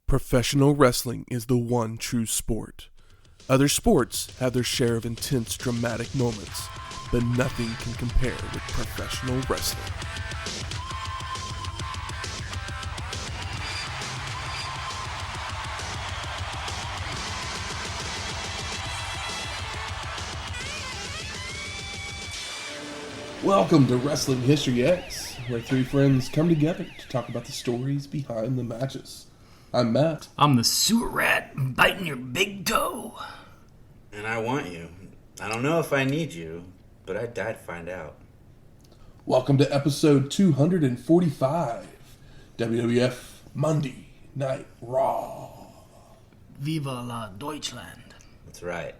Professional wrestling is the one true sport. Other sports have their share of intense, dramatic moments, but nothing can compare with professional wrestling. Welcome to Wrestling History X, where three friends come together to talk about the stories behind the matches. I'm Matt. I'm the sewer rat biting your big toe. And I want you. I don't know if I need you, but I'd die to find out. Welcome to episode 245, WWF Monday Night RAW. Viva la Deutschland. That's right.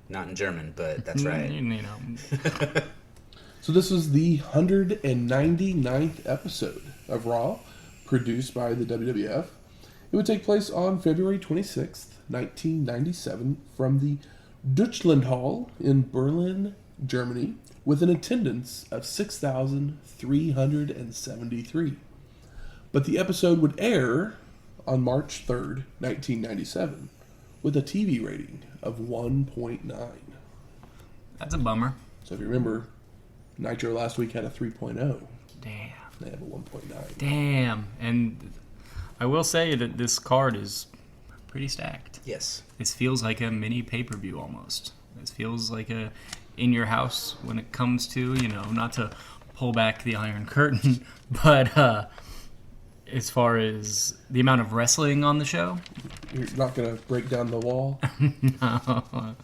Not in German, but that's right. You know. So this is the 199th episode of RAW, produced by the WWF. It would take place on February 26th, 1997, from the Deutschland Hall in Berlin, Germany, with an attendance of 6,373. But the episode would air on March 3rd, 1997, with a TV rating of 1.9. That's a bummer. So if you remember, Nitro last week had a 3.0. Damn. They have a 1.9. Damn. And I will say that this card is pretty stacked. Yes. This feels like a mini pay-per-view almost. This feels like a in your house when it comes to, not to pull back the Iron Curtain, but as far as the amount of wrestling on the show. You're not going to break down the wall? No.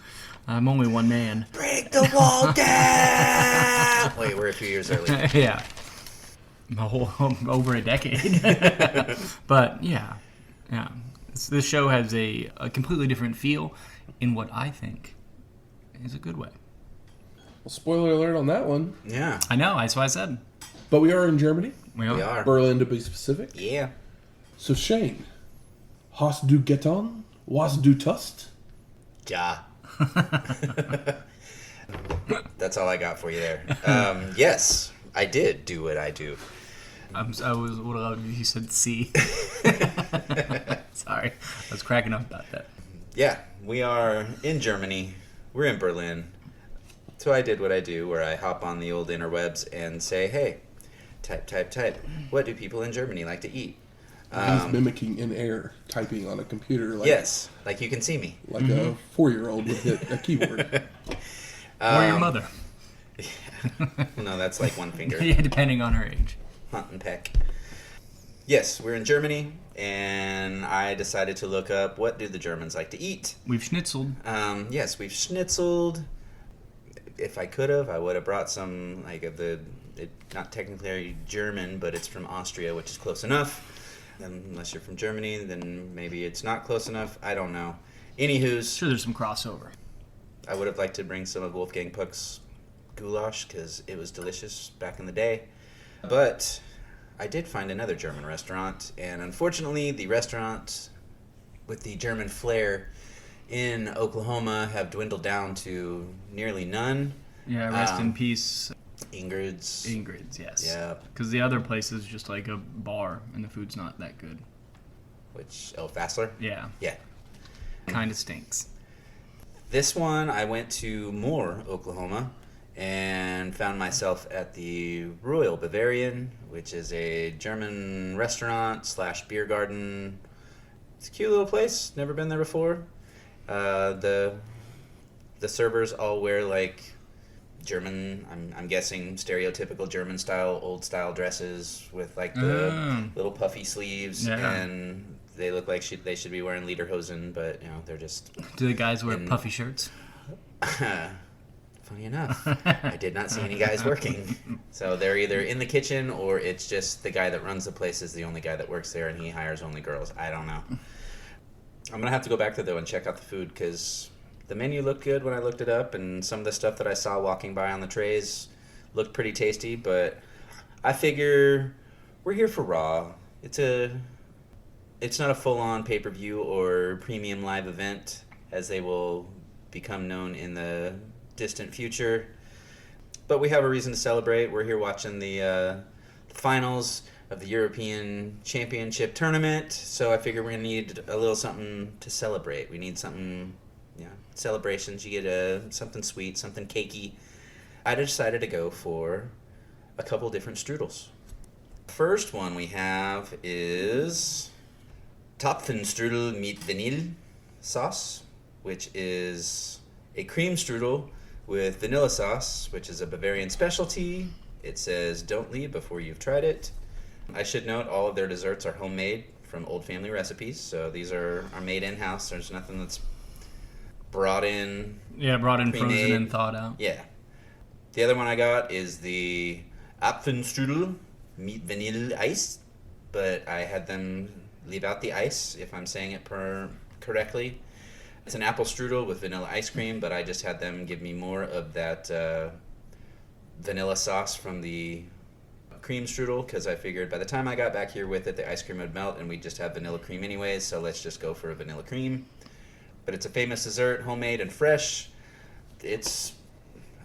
I'm only one man. Break the wall down! Wait, we're a few years early. Yeah. Over a decade. But, yeah. This show has a completely different feel in what I think is a good way. Well, spoiler alert on that one. Yeah. I know, that's what I said. But we are in Germany. We are. Berlin, to be specific. Yeah. So, Shane, hast du getan? Was du tust? Ja. That's all I got for you there. Yes, I did do what I do. He said C. Sorry, I was cracking up about that. Yeah, we are in Germany. We're in Berlin. So I did what I do, where I hop on the old interwebs and say, hey, type. What do people in Germany like to eat? He's mimicking in air, typing on a computer. Yes, like you can see me. Like a 4-year-old would hit a keyboard. Or your mother. No, that's like one finger. Yeah, depending on her age. Hunt and peck. Yes, we're in Germany, and I decided to look up what do the Germans like to eat. We've schnitzeled. Yes, we've schnitzeled. If I could have, I would have brought some, not technically German, but it's from Austria, which is close enough. Unless you're from Germany, then maybe it's not close enough. I don't know. Anywho's, Sure, there's some crossover. I would have liked to bring some of Wolfgang Puck's goulash, because it was delicious back in the day. But I did find another German restaurant, and unfortunately, the restaurants with the German flair in Oklahoma have dwindled down to nearly none. Yeah, rest in peace. Ingrid's, yes. Yeah. Because the other place is just like a bar, and the food's not that good. Fassler? Yeah. Yeah. Kind of stinks. This one, I went to Moore, Oklahoma, and found myself at the Royal Bavarian, which is a German restaurant / beer garden. It's a cute little place. Never been there before. The servers all wear like German, I'm guessing stereotypical German style, old style dresses with like the little puffy sleeves, and they look like they should be wearing lederhosen, but they're just. Do the guys wear puffy shirts? Funny enough, I did not see any guys working. So they're either in the kitchen or it's just the guy that runs the place is the only guy that works there and he hires only girls. I don't know. I'm going to have to go back there, though, and check out the food because the menu looked good when I looked it up, and some of the stuff that I saw walking by on the trays looked pretty tasty, but I figure we're here for Raw. It's not a full-on pay-per-view or premium live event, as they will become known in the distant future. But we have a reason to celebrate. We're here watching the finals. of the European Championship tournament. So I figure we're gonna need a little something to celebrate. We need something, celebrations. You get something sweet, something cakey. I decided to go for a couple different strudels. First one we have is Topfenstrudel mit Vanille sauce, which is a cream strudel with vanilla sauce, which is a Bavarian specialty. It says, "Don't leave before you've tried it." I should note all of their desserts are homemade from old family recipes, so these are made in-house. There's nothing that's brought in. Yeah, brought in pre-made. frozen and thawed out. Yeah. The other one I got is the Apfelstrudel mit Vanille Ice, but I had them leave out the ice, if I'm saying it correctly. It's an apple strudel with vanilla ice cream, but I just had them give me more of that vanilla sauce from the cream strudel, because I figured by the time I got back here with it, the ice cream would melt and we'd just have vanilla cream anyways, so let's just go for a vanilla cream. But it's a famous dessert, homemade and fresh. It's,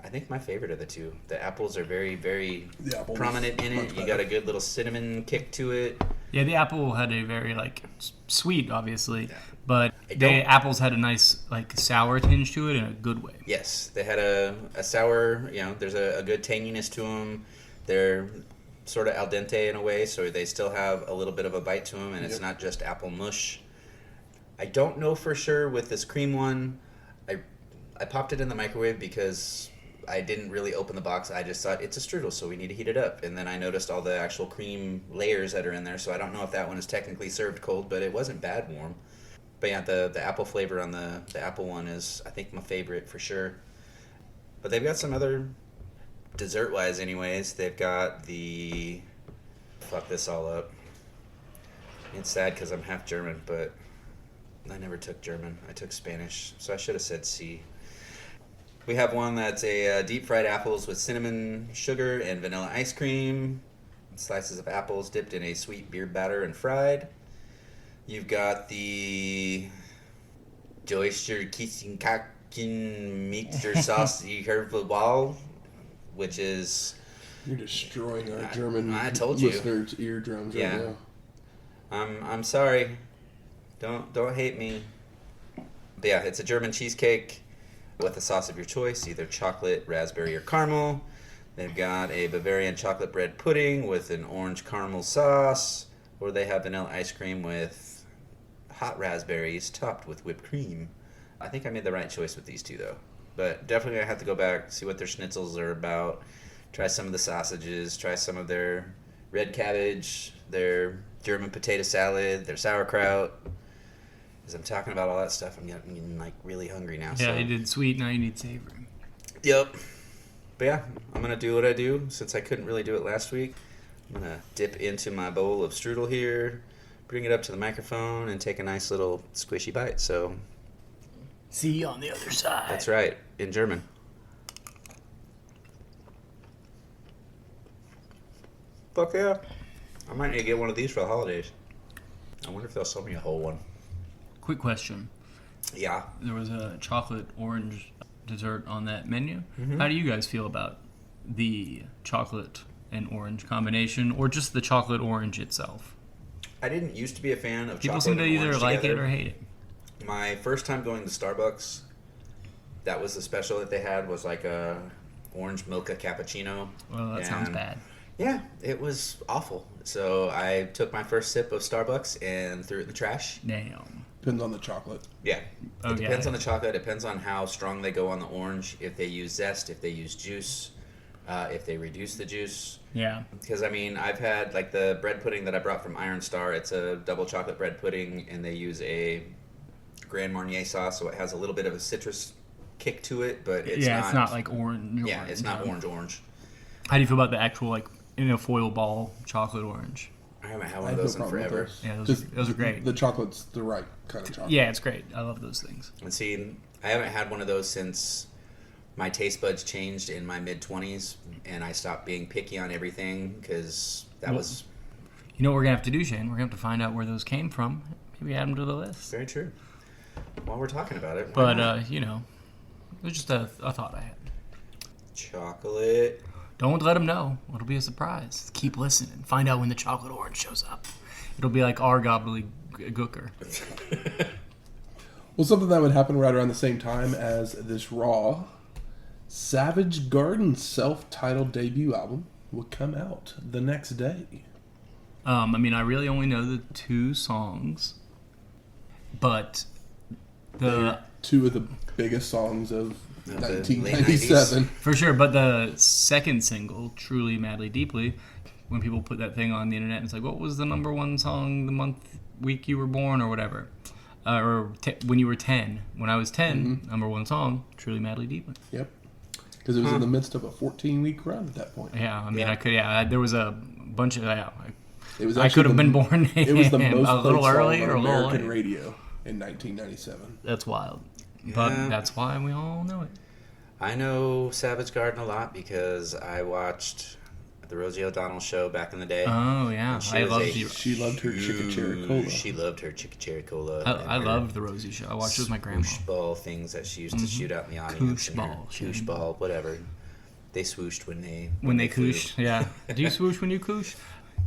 I think, my favorite of the two. The apples are very, very prominent in it. You got a good little cinnamon kick to it. Yeah, the apple had a very, sweet, obviously, but the apples had a nice, sour tinge to it in a good way. Yes, they had a sour, there's a good tanginess to them. They're sort of al dente in a way, so they still have a little bit of a bite to them, and it's not just apple mush. I don't know for sure with this cream one. I popped it in the microwave because I didn't really open the box. I just thought it's a strudel, so we need to heat it up. And then I noticed all the actual cream layers that are in there, so I don't know if that one is technically served cold, but it wasn't bad warm. But yeah, the apple flavor on the apple one is, I think, my favorite for sure. But they've got some other, dessert-wise anyways, they've got the... Fuck this all up. It's sad because I'm half German, but I never took German. I took Spanish, so I should have said C. We have one that's a deep-fried apples with cinnamon, sugar, and vanilla ice cream. Slices of apples dipped in a sweet beer batter and fried. You've got the Deutscher Kissenkaken Mixer Sauce Herbal, which is... You're destroying our German listeners' eardrums right now. I'm sorry. Don't hate me. But yeah, it's a German cheesecake with a sauce of your choice, either chocolate, raspberry, or caramel. They've got a Bavarian chocolate bread pudding with an orange caramel sauce, or they have vanilla ice cream with hot raspberries topped with whipped cream. I think I made the right choice with these two, though. But definitely I have to go back, see what their schnitzels are about, try some of the sausages, try some of their red cabbage, their German potato salad, their sauerkraut. As I'm talking about all that stuff, I'm getting really hungry now. Yeah, you did sweet, now you need savory. Yep. But yeah, I'm going to do what I do since I couldn't really do it last week. I'm going to dip into my bowl of strudel here, bring it up to the microphone, and take a nice little squishy bite. So, see you on the other side. That's right, in German. Fuck yeah. I might need to get one of these for the holidays. I wonder if they'll sell me a whole one. Quick question. Yeah. There was a chocolate orange dessert on that menu. Mm-hmm. How do you guys feel about the chocolate and orange combination, or just the chocolate orange itself? I didn't used to be a fan of People chocolate seem to and either orange like together. it or hate it. My first time going to Starbucks, that was the special that they had, was like a orange mocha cappuccino. Well, that sounds bad. Yeah, it was awful. So I took my first sip of Starbucks and threw it in the trash. Damn. Depends on the chocolate. Yeah. It depends on the chocolate. It depends on how strong they go on the orange. If they use zest, if they use juice, if they reduce the juice. Yeah. Because, I've had, the bread pudding that I brought from Iron Star. It's a double chocolate bread pudding, and they use a Grand Marnier sauce, so it has a little bit of a citrus kick to it, but it's not... it's not like orange. Yeah, it's not orange. How do you feel about the actual, in a foil ball chocolate orange? I haven't had one of those in forever. Yeah, those are great. The chocolate's the right kind of chocolate. Yeah, it's great. I love those things. And see, I haven't had one of those since my taste buds changed in my mid-20s, and I stopped being picky on everything, because that was... You know what we're going to have to do, Shane? We're going to have to find out where those came from. Maybe add them to the list. Very true. While we're talking about it. But, it was just a thought I had. Chocolate Don't let them know. It'll be a surprise. Keep listening. Find out when the chocolate orange shows up. It'll be like our gobbledygooker. Well, something that would happen right around the same time as this Raw, Savage Garden's self-titled debut album would come out the next day. I mean, I really only know the 2 songs, but They're 2 of the biggest songs of the 1997. For sure, but the second single, Truly, Madly, Deeply, when people put that thing on the internet, it's like, what was the number 1 song the month, week you were born, or whatever? When you were 10. When I was 10, number 1 song, Truly, Madly, Deeply. Yep. Because it was in the midst of a 14-week run at that point. Yeah, I mean, there was a bunch of, It was I could have been born it was the most a little played early song or a on little American late. radio in 1997. That's wild. Yeah. But that's why we all know it. I know Savage Garden a lot because I watched the Rosie O'Donnell show back in the day. Oh, yeah. She I was loved a you. She loved her Chicken Cherry Cola. She loved her Chicken Cherry Cola. I loved the Rosie show. I watched it with my grandma. Swoosh ball things that she used to shoot out in the audience. Koosh and her ball. Koosh ball, whatever. They swooshed when they... When they flew. kooshed, yeah. Do you swoosh when you koosh?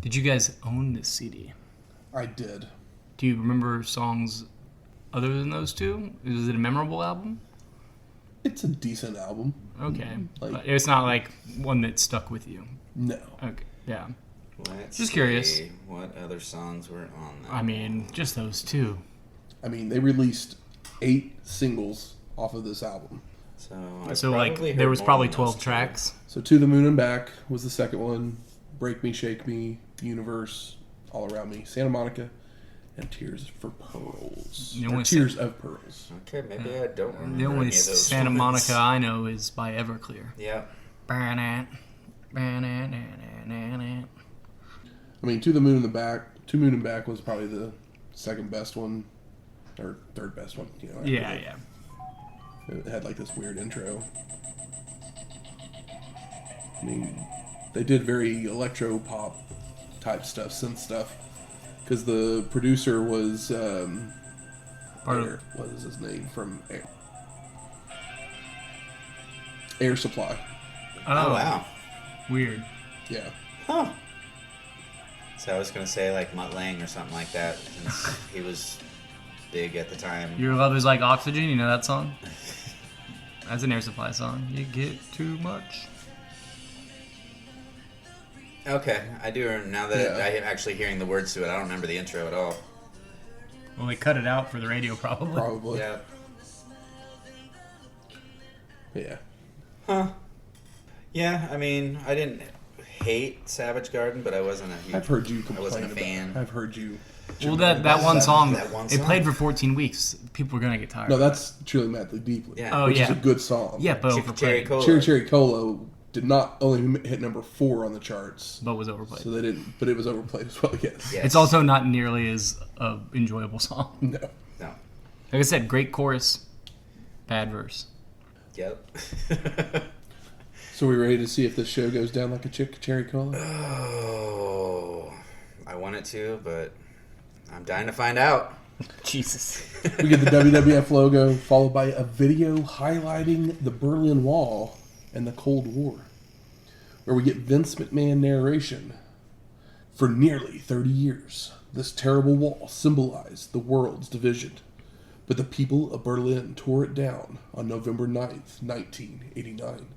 Did you guys own this CD? I did. Do you remember songs other than those 2? Is it a memorable album? It's a decent album. Okay. Like- But it's not like one that stuck with you. No. Okay. Yeah. Let's Just curious. see what other songs were on that. I mean, just those 2. I mean, they released 8 singles off of this album. So, like, there was probably 12 tracks. So To the Moon and Back was the second one. Break Me, Shake Me, Universe, All Around Me, Santa Monica, and Tears for Pearls. The Or only Tears of Pearls. Okay, maybe I don't remember The any only of those Santa ones. Monica I know is by Everclear. Yeah. I mean, To the Moon and Back. To Moon and Back was probably the second best one, or third best one. You know, after Yeah, that. yeah. It had like this weird intro. I mean, they did very electro pop type stuff, synth stuff, because the producer was what is his name from Air Supply. Oh, wow. Weird. Yeah. Huh. So I was going to say like Mutt Lange or something like that, since he was big at the time. Your love is like oxygen. You know that song? That's an Air Supply song. You get too much. Okay, I do remember now that Yeah. I'm actually hearing the words to it. I don't remember the intro at all. Well, they cut it out for the radio, probably. Probably. Yeah. Yeah. Huh. Yeah, I mean, I didn't hate Savage Garden, but I wasn't a huge... I've heard you I complain wasn't a about fan. it. I've heard you. Well, that one song, that one it song. played for 14 weeks. People are gonna get tired. No, of it. that's Truly Madly Deeply. Yeah. Oh, which yeah. is a good song. Yeah, but Chicken Cherry overplayed. Cola. Cherry Cherry Cola did not only hit number 4 on the charts, But was overplayed. so they didn't. But it was overplayed as well. Yes. Yes. It's also not nearly as enjoyable song. No. No. Like I said, great chorus, bad verse. Yep. So we ready to see if this show goes down like a Cherry Cola? Oh, I want it to, but I'm dying to find out. Jesus. We get the WWF logo, followed by a video highlighting the Berlin Wall and the Cold War, where we get Vince McMahon narration. For nearly 30 years, this terrible wall symbolized the world's division, but the people of Berlin tore it down on November 9th, 1989,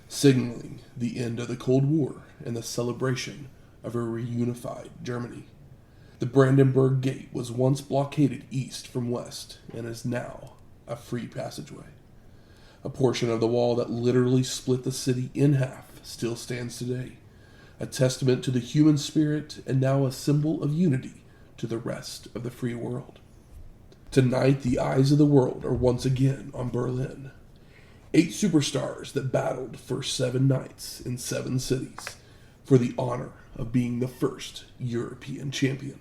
signaling the end of the Cold War and the celebration of a reunified Germany. The Brandenburg Gate was once blockaded east from west and is now a free passageway. A portion of the wall that literally split the city in half still stands today, a testament to the human spirit and now a symbol of unity to the rest of the free world. Tonight, the eyes of the world are once again on Berlin. 8 superstars that battled for 7 nights in 7 cities for the honor of being the first European champion.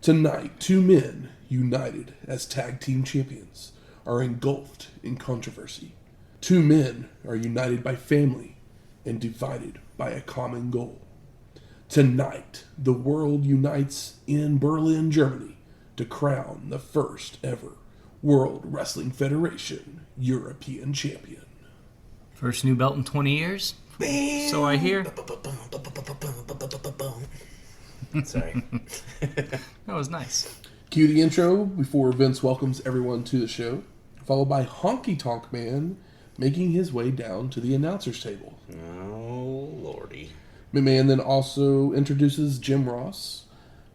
Tonight, 2 men, united as tag team champions, are engulfed in controversy. 2 men are united by family and divided by a common goal. Tonight, the world unites in Berlin, Germany, to crown the first ever World Wrestling Federation European Champion. First new belt in 20 years. So I hear. Sorry. That was nice. Cue the intro before Vince welcomes everyone to the show, followed by Honky Tonk Man making his way down to the announcer's table. Oh, lordy. McMahon then also introduces Jim Ross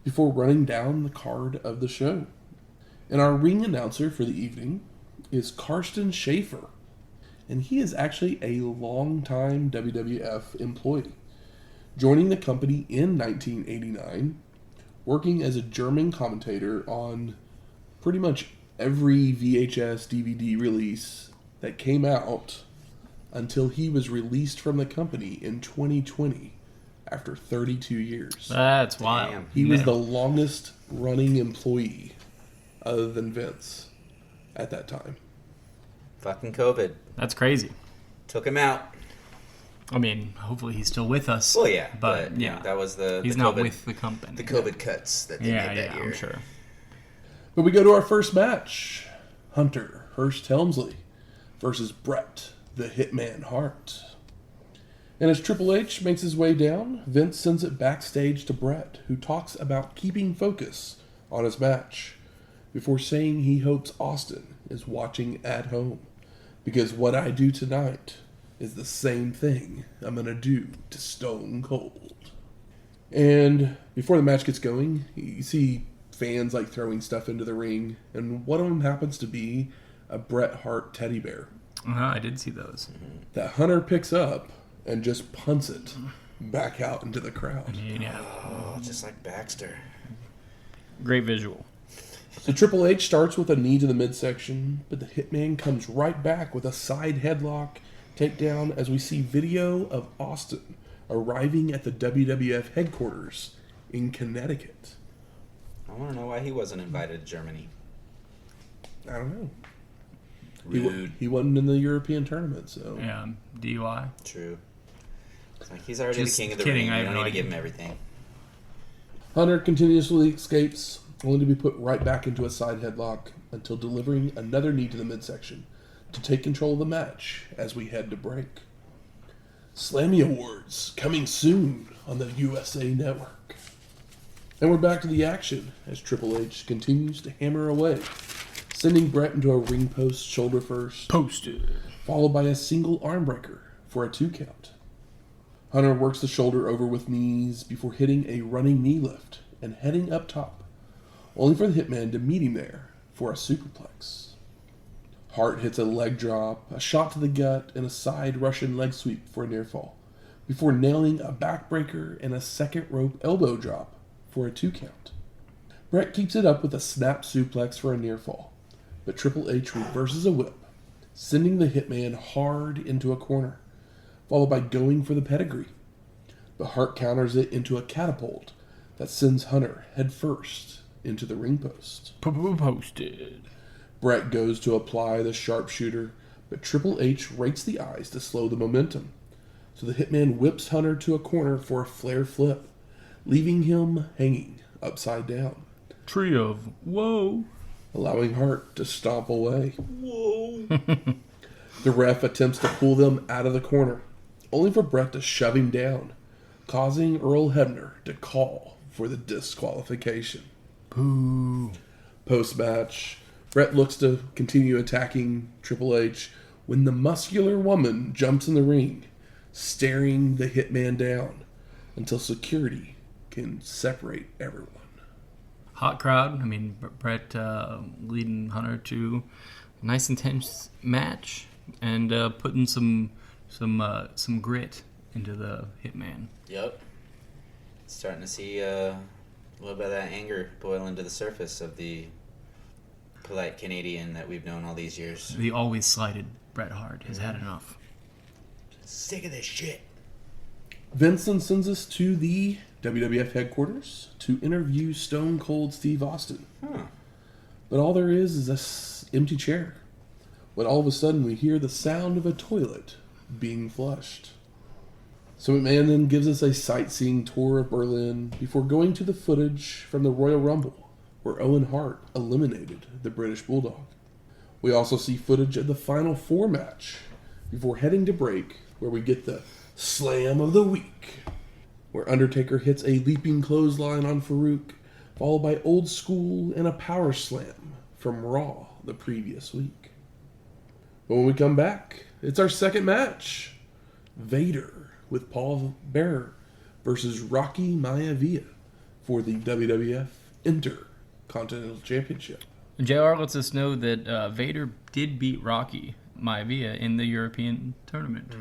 before running down the card of the show. And our ring announcer for the evening is Karsten Schaefer. And he is actually a longtime WWF employee, joining the company in 1989, working as a German commentator on pretty much every VHS DVD release that came out until he was released from the company in 2020 after 32 years. That's wild. Damn. He was the longest running employee other than Vince at that time. Fucking COVID. That's crazy. Took him out. I mean, hopefully he's still with us. Well, yeah. But yeah, that was he's the not COVID, with the company. the COVID cuts that they Yeah, made that yeah, year. I'm sure. But we go to our first match. Hunter Hearst Helmsley versus Bret, the Hitman Hart. And as Triple H makes his way down, Vince sends it backstage to Bret, who talks about keeping focus on his match before saying he hopes Austin is watching at home, because what I do tonight is the same thing I'm going to do to Stone Cold. And before the match gets going, you see fans like throwing stuff into the ring, and one of them happens to be a Bret Hart teddy bear I did see those. that Hunter picks up and just punts it back out into the crowd. Yeah, Oh, just like Baxter. great visual. So Triple H starts with a knee to the midsection, but the Hitman comes right back with a side headlock takedown as we see video of Austin arriving at the WWF headquarters in Connecticut. I want to know why he wasn't invited to Germany. I don't know. Rude. He wasn't in the European tournament, so... Yeah, DUI. True. It's like he's already Just the king of the kidding, ring. I You have don't no need to give idea. him everything. Hunter continuously escapes, only to be put right back into a side headlock until delivering another knee to the midsection to take control of the match as we head to break. Slammy Awards coming soon on the USA Network. And we're back to the action as Triple H continues to hammer away, sending Bret into a ring post shoulder first, Posted. followed by a single arm breaker for a 2 count. Hunter works the shoulder over with knees before hitting a running knee lift and heading up top, only for the Hitman to meet him there for a superplex. Hart hits a leg drop, a shot to the gut, and a side Russian leg sweep for a near fall, before nailing a backbreaker and a second rope elbow drop for a 2 count. Bret keeps it up with a snap suplex for a near fall, but Triple H reverses a whip, sending the Hitman hard into a corner, followed by going for the pedigree. But Hart counters it into a catapult that sends Hunter headfirst into the ring post. Posted. Bret goes to apply the sharpshooter, but Triple H rakes the eyes to slow the momentum. So the Hitman whips Hunter to a corner for a flare flip, leaving him hanging upside down, Tree of whoa. allowing Hart to stomp away. Whoa. The ref attempts to pull them out of the corner, only for Bret to shove him down, causing Earl Hebner to call for the disqualification. Pooh. Post-match, Bret looks to continue attacking Triple H when the muscular woman jumps in the ring, staring the Hitman down until security can separate everyone. Hot crowd. I mean, Bret leading Hunter to a nice intense match and putting some grit into the Hitman. Yep. Starting to see a little bit of that anger boiling to the surface of the polite Canadian that we've known all these years. The always slighted Bret Hart has had enough. Sick of this shit. Vince then sends us to the WWF headquarters to interview Stone Cold Steve Austin. But all there is this empty chair, when all of a sudden we hear the sound of a toilet being flushed. So McMahon then gives us a sightseeing tour of Berlin before going to the footage from the Royal Rumble, where Owen Hart eliminated the British Bulldog. We also see footage of the Final Four match before heading to break, where we get the Slam of the Week, where Undertaker hits a leaping clothesline on Farouk, followed by Old School and a power slam from Raw the previous week. But when we come back, it's our second match. Vader with Paul Bearer versus Rocky Maivia for the WWF Intercontinental Championship. JR lets us know that Vader did beat Rocky Maivia in the European tournament.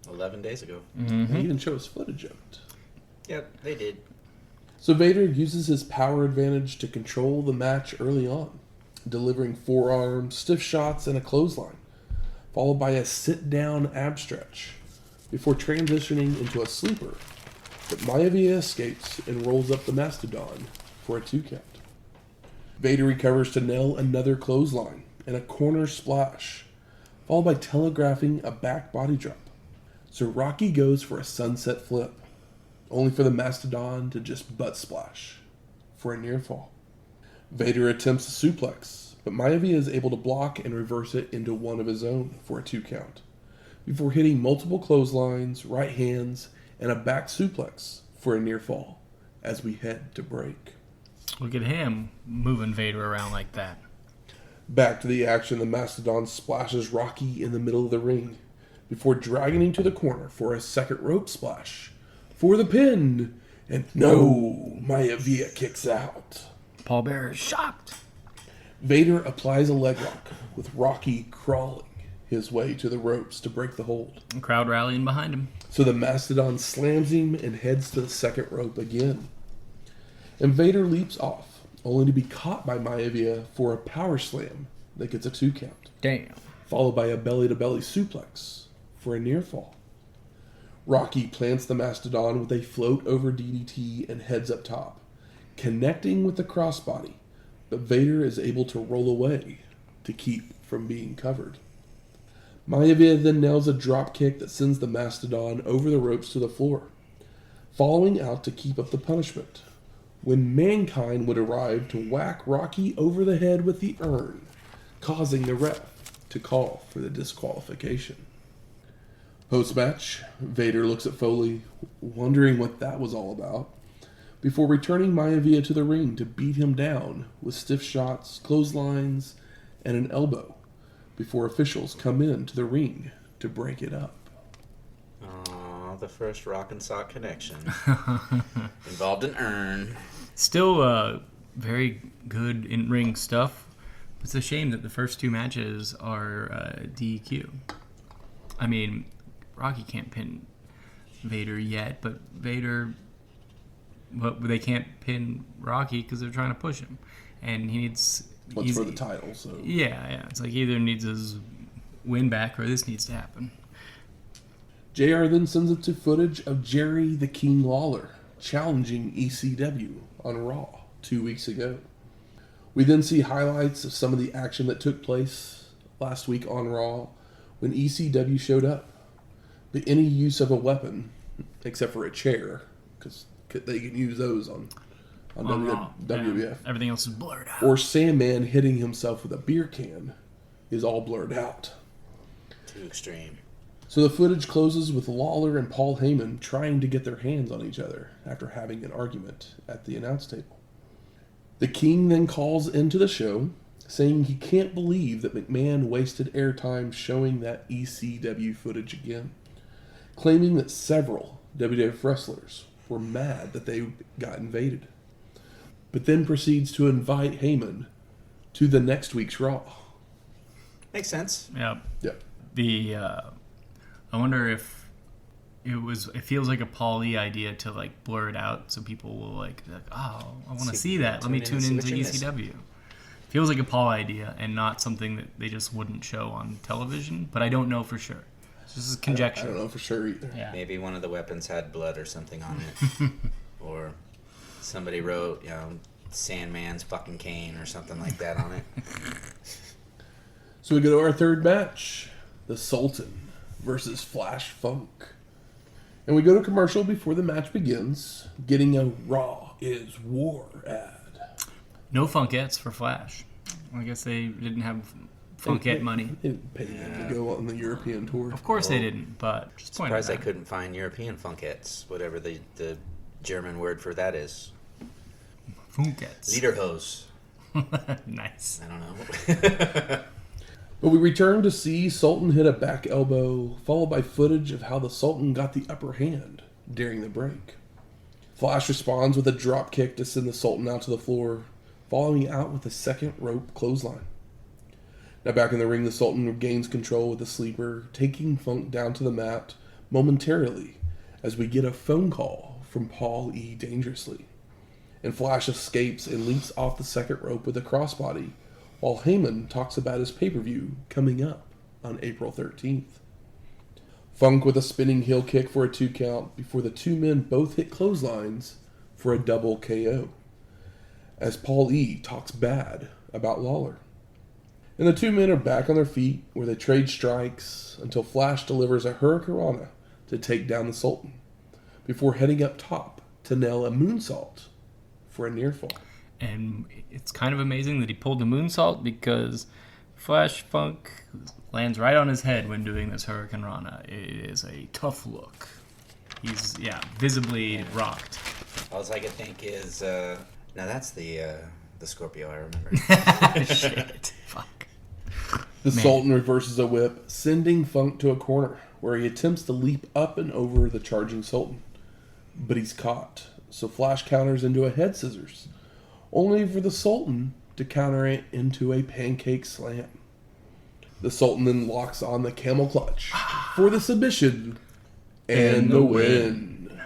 11 days ago. They even show us footage of it. Yep, they did. So Vader uses his power advantage to control the match early on, delivering forearms, stiff shots, and a clothesline, followed by a sit-down ab stretch, before transitioning into a sleeper. But Maivia escapes and rolls up the Mastodon for a 2 count. Vader recovers to nail another clothesline and a corner splash, followed by telegraphing a back body drop. So Rocky goes for a sunset flip, only for the Mastodon to just butt splash for a near fall. Vader attempts a suplex, but Maivia is able to block and reverse it into one of his own for a 2 count, before hitting multiple clotheslines, right hands, and a back suplex for a near fall as we head to break. Look at him moving Vader around like that. Back to the action, the Mastodon splashes Rocky in the middle of the ring before dragging him to the corner for a second rope splash for the pin. And no, Maivia kicks out. Paul Bearer is shocked. Vader applies a leg lock with Rocky crawling his way to the ropes to break the hold. The crowd rallying behind him. So the Mastodon slams him and heads to the second rope again. And Vader leaps off, only to be caught by Maivia for a power slam that gets a 2 count. Damn. Followed by a belly-to-belly suplex for a near fall. Rocky plants the Mastodon with a float-over DDT and heads up top, connecting with the crossbody, but Vader is able to roll away to keep from being covered. Maivia then nails a drop kick that sends the Mastodon over the ropes to the floor, following out to keep up the punishment, when Mankind would arrive to whack Rocky over the head with the urn, causing the ref to call for the disqualification. Post-match, Vader looks at Foley, wondering what that was all about, before returning Maivia to the ring to beat him down with stiff shots, clotheslines, and an elbow, before officials come in to the ring to break it up. Oh, the first rock and sock connection. Involved an urn. Still very good in-ring stuff. It's a shame that the first 2 matches are DQ. I mean, Rocky can't pin Vader yet, but they can't pin Rocky because they're trying to push him. And he needs... What's for the title, so... Yeah. It's like he either needs his win back or this needs to happen. JR then sends it to footage of Jerry the King Lawler challenging ECW on Raw 2 weeks ago. We then see highlights of some of the action that took place last week on Raw when ECW showed up. But any use of a weapon, except for a chair, because they can use those on WWF. Yeah. Everything else is blurred out. Or Sandman hitting himself with a beer can is all blurred out. Too extreme. So the footage closes with Lawler and Paul Heyman trying to get their hands on each other after having an argument at the announce table. The King then calls into the show, saying he can't believe that McMahon wasted airtime showing that ECW footage again, claiming that several WWF wrestlers were mad that they got invaded, but then proceeds to invite Heyman to the next week's Raw. Makes sense. Yeah. Yep. I wonder if it feels like a Paul Lee idea to like blur it out so people will like oh, I want to see that. Let me tune into ECW. Feels like a Paul idea and not something that they just wouldn't show on television, but I don't know for sure. This is conjecture. I don't know for sure either. Yeah. Maybe one of the weapons had blood or something on it. Or somebody wrote, Sandman's fucking cane or something like that on it. So we go to our third match, the Sultan versus Flash Funk. And we go to commercial before the match begins, getting a Raw is War ad. No Funkettes for Flash. I guess they didn't have Funkette money. They didn't pay him to go on the European tour. Of course they didn't, but just point Surprised I out. couldn't find European Funkettes, whatever the German word for that is. Funkets. Lederhose. Nice. I don't know. But we return to see Sultan hit a back elbow, followed by footage of how the Sultan got the upper hand during the break. Flash responds with a drop kick to send the Sultan out to the floor, following out with a second rope clothesline. Now back in the ring, the Sultan regains control with a sleeper, taking Funk down to the mat momentarily as we get a phone call from Paul E. Dangerously. And Flash escapes and leaps off the second rope with a crossbody, while Heyman talks about his pay-per-view coming up on April 13th. Funk with a spinning heel kick for a 2 count before the two men both hit clotheslines for a double KO, as Paul E. talks bad about Lawler. And the two men are back on their feet where they trade strikes until Flash delivers a Hurricanrana to take down the Sultan, before heading up top to nail a moonsault for a near fall. And it's kind of amazing that he pulled the moonsault because Flash Funk lands right on his head when doing this Hurricane Rana. It is a tough look. He's, visibly rocked. All I could think is, now that's the Scorpio I remember. Shit. Fuck. The Sultan reverses a whip, sending Funk to a corner, where he attempts to leap up and over the charging Sultan. But he's caught, so Flash counters into a head scissors, only for the Sultan to counter it into a pancake slam. The Sultan then locks on the camel clutch for the submission and the win.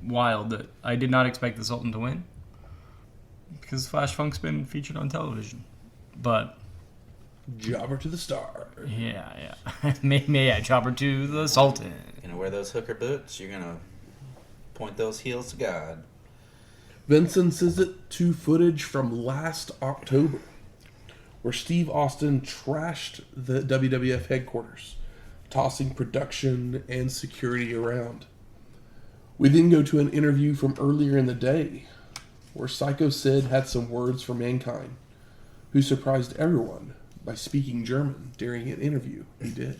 Wild that I did not expect the Sultan to win because Flash Funk's been featured on television. But jobber to the star. Yeah. Chopper to the Sultan. You're gonna wear those hooker boots? You're gonna point those heels to God. Vincent sends it to footage from last October, where Steve Austin trashed the WWF headquarters, tossing production and security around. We then go to an interview from earlier in the day, where Sycho Sid had some words for Mankind, who surprised everyone by speaking German during an interview he did.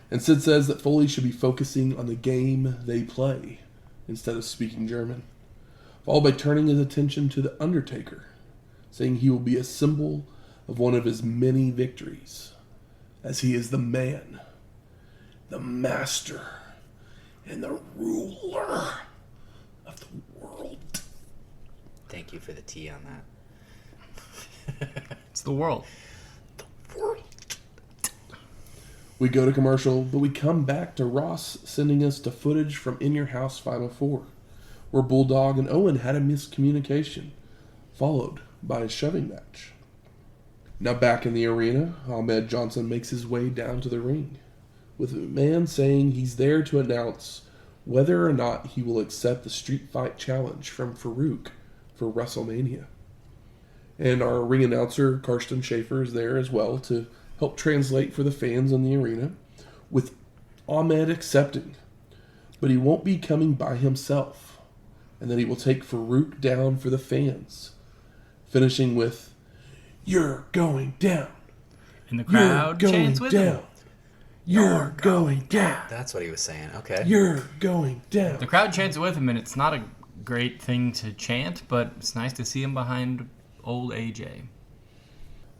And Sid says that Foley should be focusing on the game they play instead of speaking German, followed by turning his attention to The Undertaker, saying he will be a symbol of one of his many victories, as he is the man, the master, and the ruler of the world. Thank you for the tea on that. It's the world. The world. We go to commercial, but we come back to Ross sending us to footage from In Your House Final Four, where Bulldog and Owen had a miscommunication, followed by a shoving match. Now back in the arena, Ahmed Johnson makes his way down to the ring, with McMahon saying he's there to announce whether or not he will accept the Street Fight Challenge from Farouk for WrestleMania. And our ring announcer, Karsten Schaefer, is there as well to help translate for the fans in the arena, with Ahmed accepting, but he won't be coming by himself, and that he will take Farouk down for the fans, finishing with, "You're going down. And the crowd chants with him. You're going down. That's what he was saying. Okay. You're going down." The crowd chants with him, and it's not a great thing to chant, but it's nice to see him behind old AJ.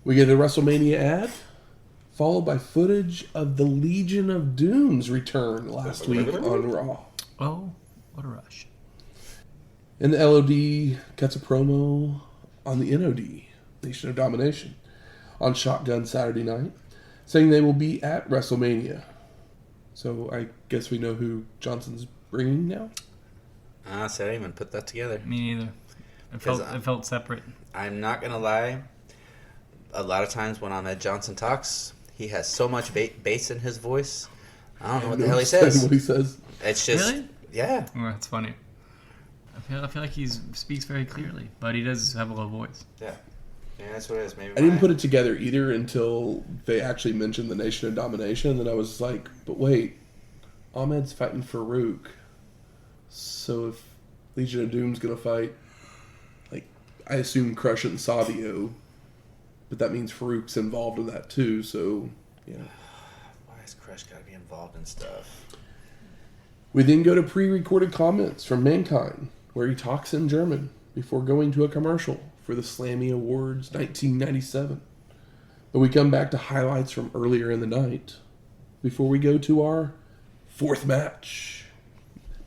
We get a WrestleMania ad, followed by footage of the Legion of Doom's return last week on Raw. Oh, what a rush. And the LOD cuts a promo on the NOD, Nation of Domination, on Shotgun Saturday night, saying they will be at WrestleMania. So I guess we know who Johnson's bringing now? So I didn't even put that together. Me neither. It felt separate. I'm not going to lie. A lot of times when Ahmed Johnson talks, he has so much bass in his voice. I don't know what the hell he says. What he says. It's just, Really? yeah. Oh, that's funny. I feel like he speaks very clearly, but he does have a low voice. Yeah, that's what it is. Maybe I didn't put it together either until they actually mentioned the Nation of Domination, and then I was like, but wait, Ahmed's fighting Farouk. So if Legion of Doom's going to fight, like, I assume Crush and Savio, but that means Farouk's involved in that too, so, yeah. Why has Crush got to be involved in stuff? We then go to pre-recorded comments from Mankind, where he talks in German before going to a commercial for the Slammy Awards 1997. But we come back to highlights from earlier in the night before we go to our fourth match.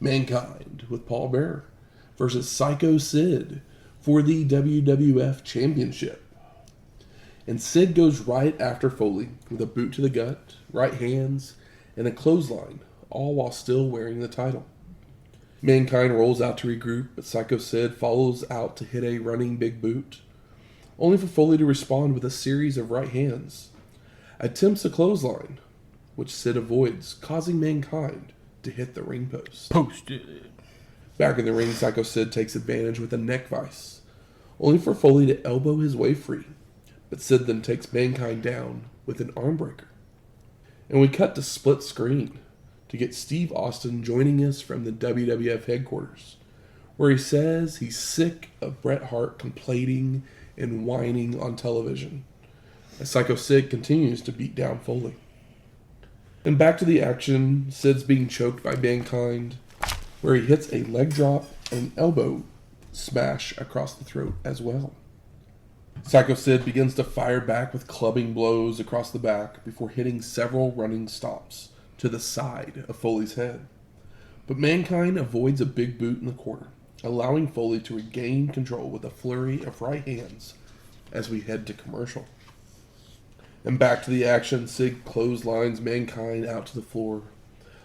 Mankind with Paul Bearer versus Sycho Sid for the WWF Championship. And Sid goes right after Foley with a boot to the gut, right hands, and a clothesline, all while still wearing the title. Mankind rolls out to regroup, but Sycho Sid follows out to hit a running big boot, only for Foley to respond with a series of right hands. Attempts a clothesline, which Sid avoids, causing Mankind to hit the ring post. Posted. Back in the ring, Sycho Sid takes advantage with a neck vice, only for Foley to elbow his way free, but Sid then takes Mankind down with an arm breaker. And we cut to split screen to get Steve Austin joining us from the WWF headquarters, where he says he's sick of Bret Hart complaining and whining on television, as Sycho Sid continues to beat down Foley. And back to the action, Sid's being choked by Mankind, where he hits a leg drop and elbow smash across the throat as well. Sycho Sid begins to fire back with clubbing blows across the back before hitting several running stomps to the side of Foley's head. But Mankind avoids a big boot in the corner, allowing Foley to regain control with a flurry of right hands as we head to commercial. And back to the action, Sid clotheslines Mankind out to the floor,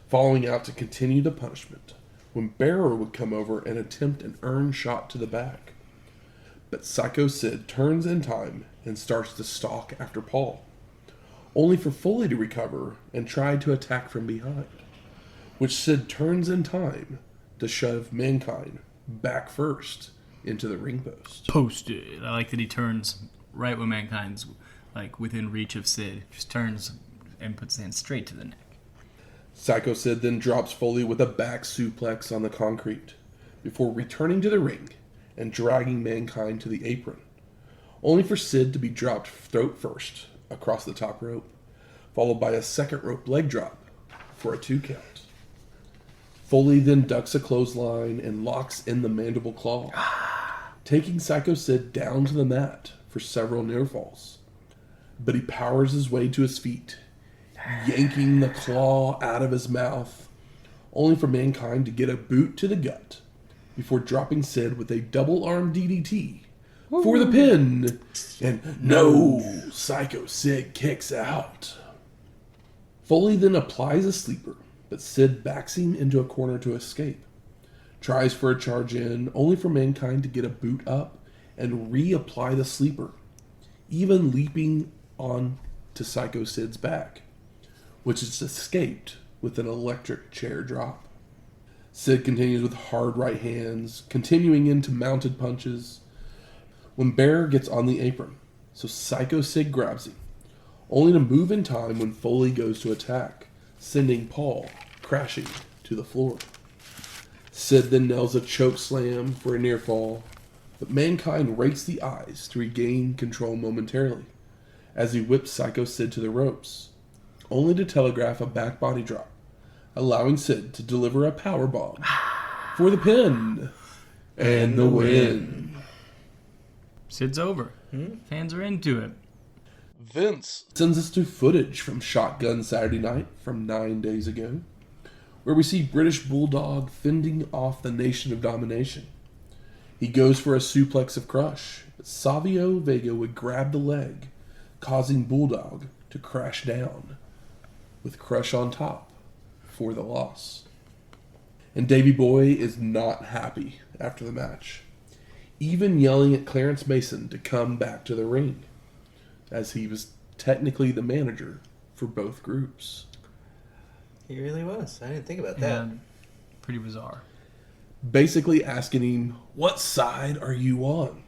following out to continue the punishment, when Bearer would come over and attempt an earned shot to the back. But Sycho Sid turns in time and starts to stalk after Paul, only for Foley to recover and try to attack from behind, which Sid turns in time to shove Mankind back first into the ring post. Posted. I like that he turns right when Mankind's like within reach of Sid. Just turns and puts his hand straight to the neck. Sycho Sid then drops Foley with a back suplex on the concrete before returning to the ring and dragging Mankind to the apron, only for Sid to be dropped throat first across the top rope, followed by a second rope leg drop for a 2 count. Foley then ducks a clothesline and locks in the mandible claw, taking Sycho Sid down to the mat for several near falls. But he powers his way to his feet, yanking the claw out of his mouth, only for Mankind to get a boot to the gut before dropping Sid with a double-arm DDT for the pin. And no, Sycho Sid kicks out. Foley then applies a sleeper, but Sid backs him into a corner to escape. Tries for a charge in, only for Mankind to get a boot up and reapply the sleeper, even leaping on to Sycho Sid's back, which is escaped with an electric chair drop. Sid continues with hard right hands, continuing into mounted punches, when Bearer gets on the apron, so Sycho Sid grabs him, only to move in time when Foley goes to attack, sending Paul crashing to the floor. Sid then nails a choke slam for a near fall, but Mankind rakes the eyes to regain control momentarily, as he whips Sycho Sid to the ropes, only to telegraph a back body drop, allowing Sid to deliver a powerbomb for the pin and the win. Sid's over. Fans are into it. Vince sends us to footage from Shotgun Saturday Night from 9 days ago, where we see British Bulldog fending off the Nation of Domination. He goes for a suplex of Crush, but Savio Vega would grab the leg, causing Bulldog to crash down, with Crush on top for the loss. And Davey Boy is not happy after the match, even yelling at Clarence Mason to come back to the ring, as he was technically the manager for both groups. He really was. I didn't think about that. Yeah, pretty bizarre. Basically asking him, what side are you on?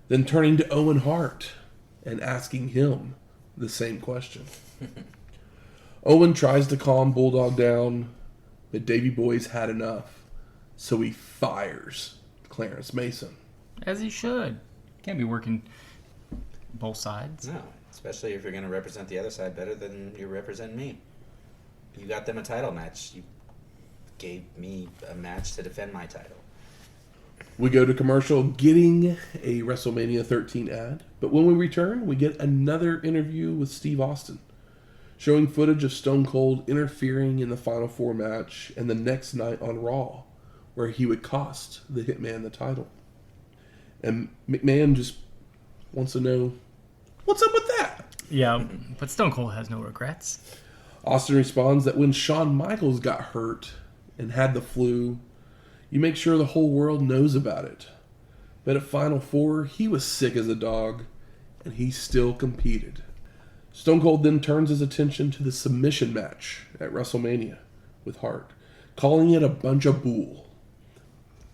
Then turning to Owen Hart and asking him the same question. Owen tries to calm Bulldog down, but Davey Boy's had enough, so he fires Clarence Mason. As he should. Can't be working both sides. No, especially if you're going to represent the other side better than you represent me. You got them a title match. You gave me a match to defend my title. We go to commercial, getting a WrestleMania 13 ad. But when we return, we get another interview with Steve Austin, showing footage of Stone Cold interfering in the Final Four match and the next night on Raw, where he would cost the Hitman the title. And McMahon just wants to know, what's up with that? Yeah, but Stone Cold has no regrets. Austin responds that when Shawn Michaels got hurt and had the flu, you make sure the whole world knows about it. But at Final Four, he was sick as a dog, and he still competed. Stone Cold then turns his attention to the submission match at WrestleMania with Hart, calling it a bunch of bull.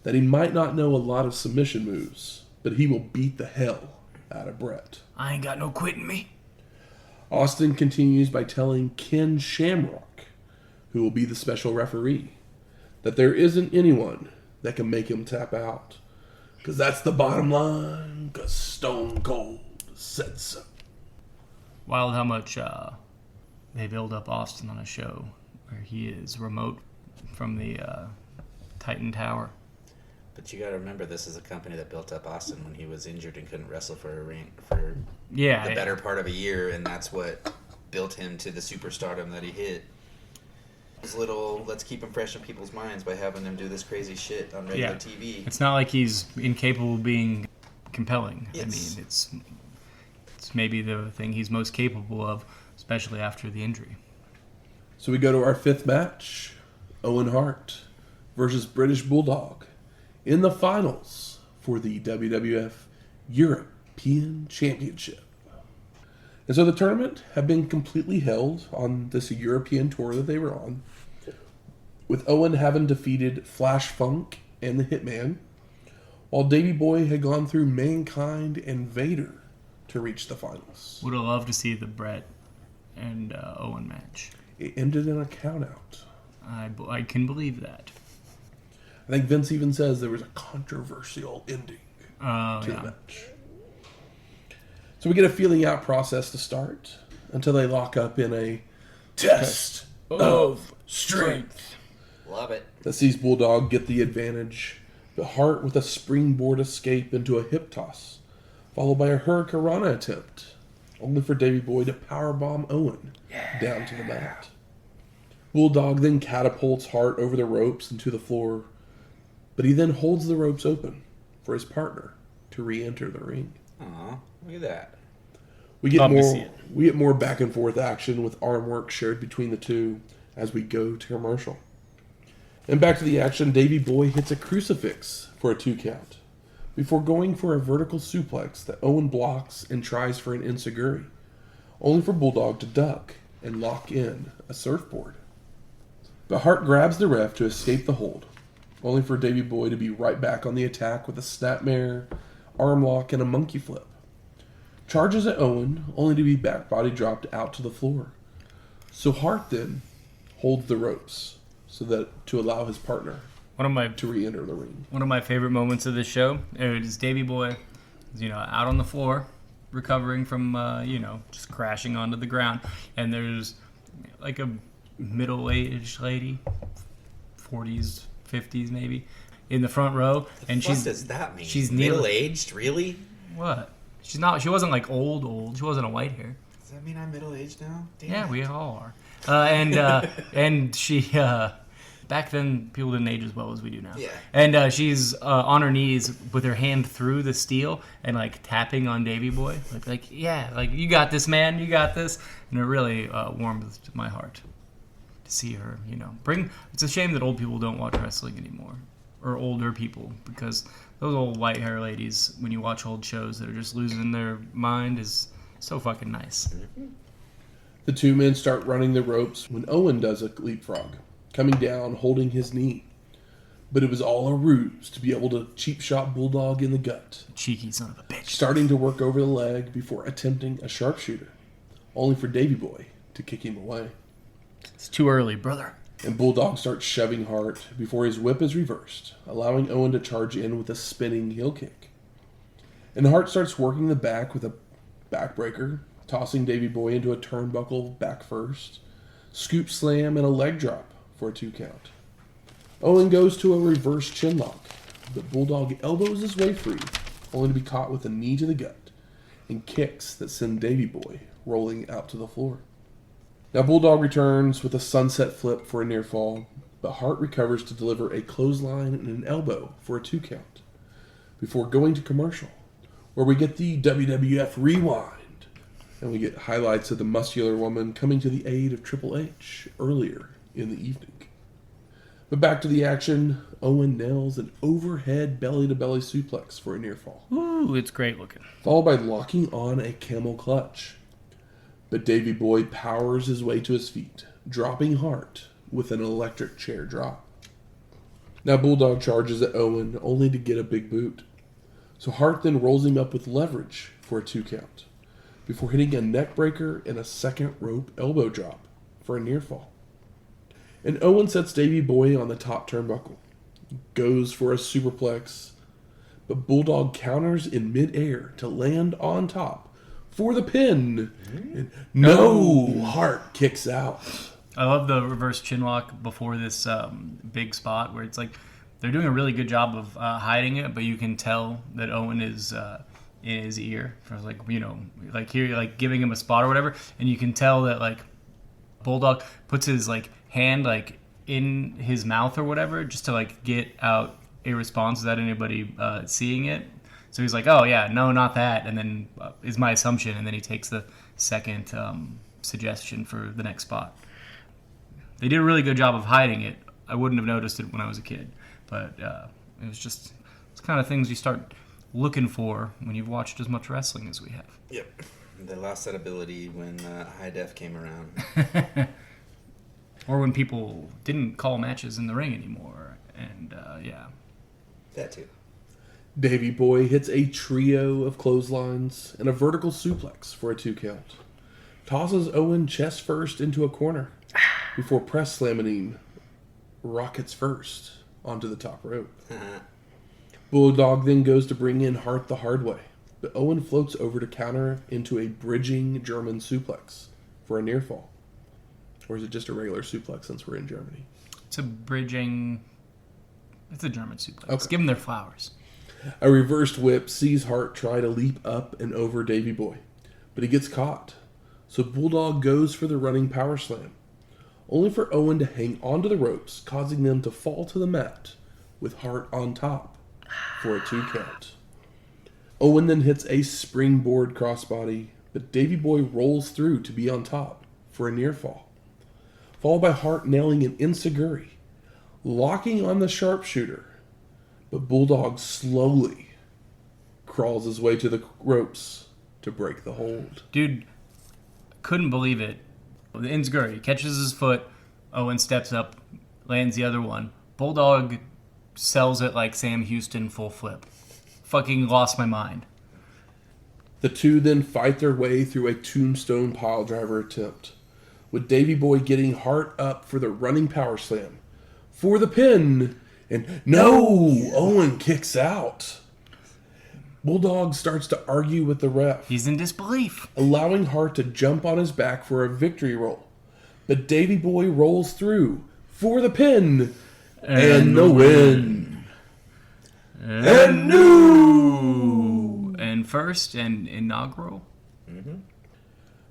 That he might not know a lot of submission moves, but he will beat the hell out of Bret. I ain't got no quit in me. Austin continues by telling Ken Shamrock, who will be the special referee, that there isn't anyone that can make him tap out. Because that's the bottom line, because Stone Cold said so. Wild how much they build up Austin on a show where he is remote from the Titan Tower. But you got to remember, this is a company that built up Austin when he was injured and couldn't wrestle for the better part of a year, and that's what built him to the superstardom that he hit. His little, let's keep him fresh in people's minds by having him do this crazy shit on regular TV. It's not like he's incapable of being compelling. Yes. I mean, it's maybe the thing he's most capable of, especially after the injury. So we go to our fifth match, Owen Hart versus British Bulldog, in the finals for the WWF European Championship. And so the tournament had been completely held on this European tour that they were on, with Owen having defeated Flash Funk and the Hitman, while Davey Boy had gone through Mankind and Vader to reach the finals. Would have loved to see the Bret and Owen match. It ended in a countout. I can believe that. I think Vince even says there was a controversial ending to the match. So we get a feeling out process to start until they lock up in a test of strength. Love it. That sees Bulldog get the advantage, but Hart with a springboard escape into a hip toss, followed by a Hurricanrana attempt, only for Davey Boy to powerbomb Owen down to the mat. Bulldog then catapults Hart over the ropes and to the floor, but he then holds the ropes open for his partner to re-enter the ring. Aw, look at that. We get more back and forth action with arm work shared between the two as we go to commercial. And back to the action, Davey Boy hits a crucifix for a 2 count before going for a vertical suplex that Owen blocks and tries for an enziguri, only for Bulldog to duck and lock in a surfboard. But Hart grabs the ref to escape the hold, only for Davey Boy to be right back on the attack with a snapmare, arm lock, and a monkey flip. Charges at Owen, only to be back body dropped out to the floor. So Hart then holds the ropes to allow his partner to re-enter the ring. One of my favorite moments of this show is Davey Boy, out on the floor, recovering from, just crashing onto the ground. And there's like a middle-aged lady, 40s, 50s maybe, in the front row. What does that mean? She's middle-aged, really? What? She's not. She wasn't like old. She wasn't a white hair. Does that mean I'm middle-aged now? Damn yeah, it. we all are. And she, back then people didn't age as well as we do now. Yeah. And she's on her knees with her hand through the steel and like tapping on Davey Boy, like you got this, man, you got this. And it really warmed my heart to see her. It's a shame that old people don't watch wrestling anymore, or older people, because those old white hair ladies, when you watch old shows that are just losing their mind, is so fucking nice. The two men start running the ropes when Owen does a leapfrog, coming down holding his knee. But it was all a ruse to be able to cheap shot Bulldog in the gut. Cheeky son of a bitch. Starting to work over the leg before attempting a sharpshooter, only for Davey Boy to kick him away. It's too early, brother. And Bulldog starts shoving Hart before his whip is reversed, allowing Owen to charge in with a spinning heel kick. And Hart starts working the back with a backbreaker, tossing Davey Boy into a turnbuckle back first, scoop slam, and a leg drop for a 2 count. Owen goes to a reverse chinlock, but Bulldog elbows his way free, only to be caught with a knee to the gut and kicks that send Davey Boy rolling out to the floor. Now Bulldog returns with a sunset flip for a near fall, but Hart recovers to deliver a clothesline and an elbow for a 2 count, before going to commercial, where we get the WWF Rewind, and we get highlights of the muscular woman coming to the aid of Triple H earlier in the evening. But back to the action, Owen nails an overhead belly-to-belly suplex for a near fall. Ooh, it's great looking. Followed by locking on a camel clutch. But Davey Boy powers his way to his feet, dropping Hart with an electric chair drop. Now Bulldog charges at Owen, only to get a big boot. So Hart then rolls him up with leverage for a 2 count, before hitting a neck breaker and a second rope elbow drop for a near fall. And Owen sets Davey Boy on the top turnbuckle, goes for a superplex, but Bulldog counters in midair to land on top for the pin. And no! Hart kicks out. I love the reverse chinlock before this big spot where it's like they're doing a really good job of hiding it, but you can tell that Owen is in his ear. For like, you know, like here, like giving him a spot or whatever, and you can tell that like Bulldog puts his like hand like in his mouth or whatever just to like get out a response without anybody seeing it. So he's like, oh yeah, no, not that, and then is my assumption, and then he takes the second suggestion for the next spot. They did a really good job of hiding it. I wouldn't have noticed it when I was a kid, but it was just it's kind of things you start looking for when you've watched as much wrestling as we have. Yep. They lost that ability when high def came around. Or when people didn't call matches in the ring anymore, and yeah. That too. Davey Boy hits a trio of clotheslines and a vertical suplex for a 2 count. Tosses Owen chest first into a corner before press slamming him rockets first onto the top rope. Bulldog then goes to bring in Hart the hard way, but Owen floats over to counter into a bridging German suplex for a near fall. Or is it just a regular suplex since we're in Germany? It's a bridging... It's a German suplex. Okay. Give them their flowers. A reversed whip sees Hart try to leap up and over Davey Boy, but he gets caught. So Bulldog goes for the running power slam, only for Owen to hang onto the ropes, causing them to fall to the mat with Hart on top for a 2 count. Owen then hits a springboard crossbody, but Davey Boy rolls through to be on top for a near fall, followed by Hart nailing an enziguri, locking on the sharpshooter, but Bulldog slowly crawls his way to the ropes to break the hold. Dude, couldn't believe it. The enziguri catches his foot. Owen steps up, lands the other one. Bulldog sells it like Sam Houston full flip. Fucking lost my mind. The two then fight their way through a tombstone piledriver attempt, with Davey Boy getting Hart up for the running power slam for the pin. And no! Owen kicks out. Bulldog starts to argue with the ref. He's in disbelief. Allowing Hart to jump on his back for a victory roll. But Davey Boy rolls through for the pin. And the win. And new! And first and inaugural. Mm-hmm.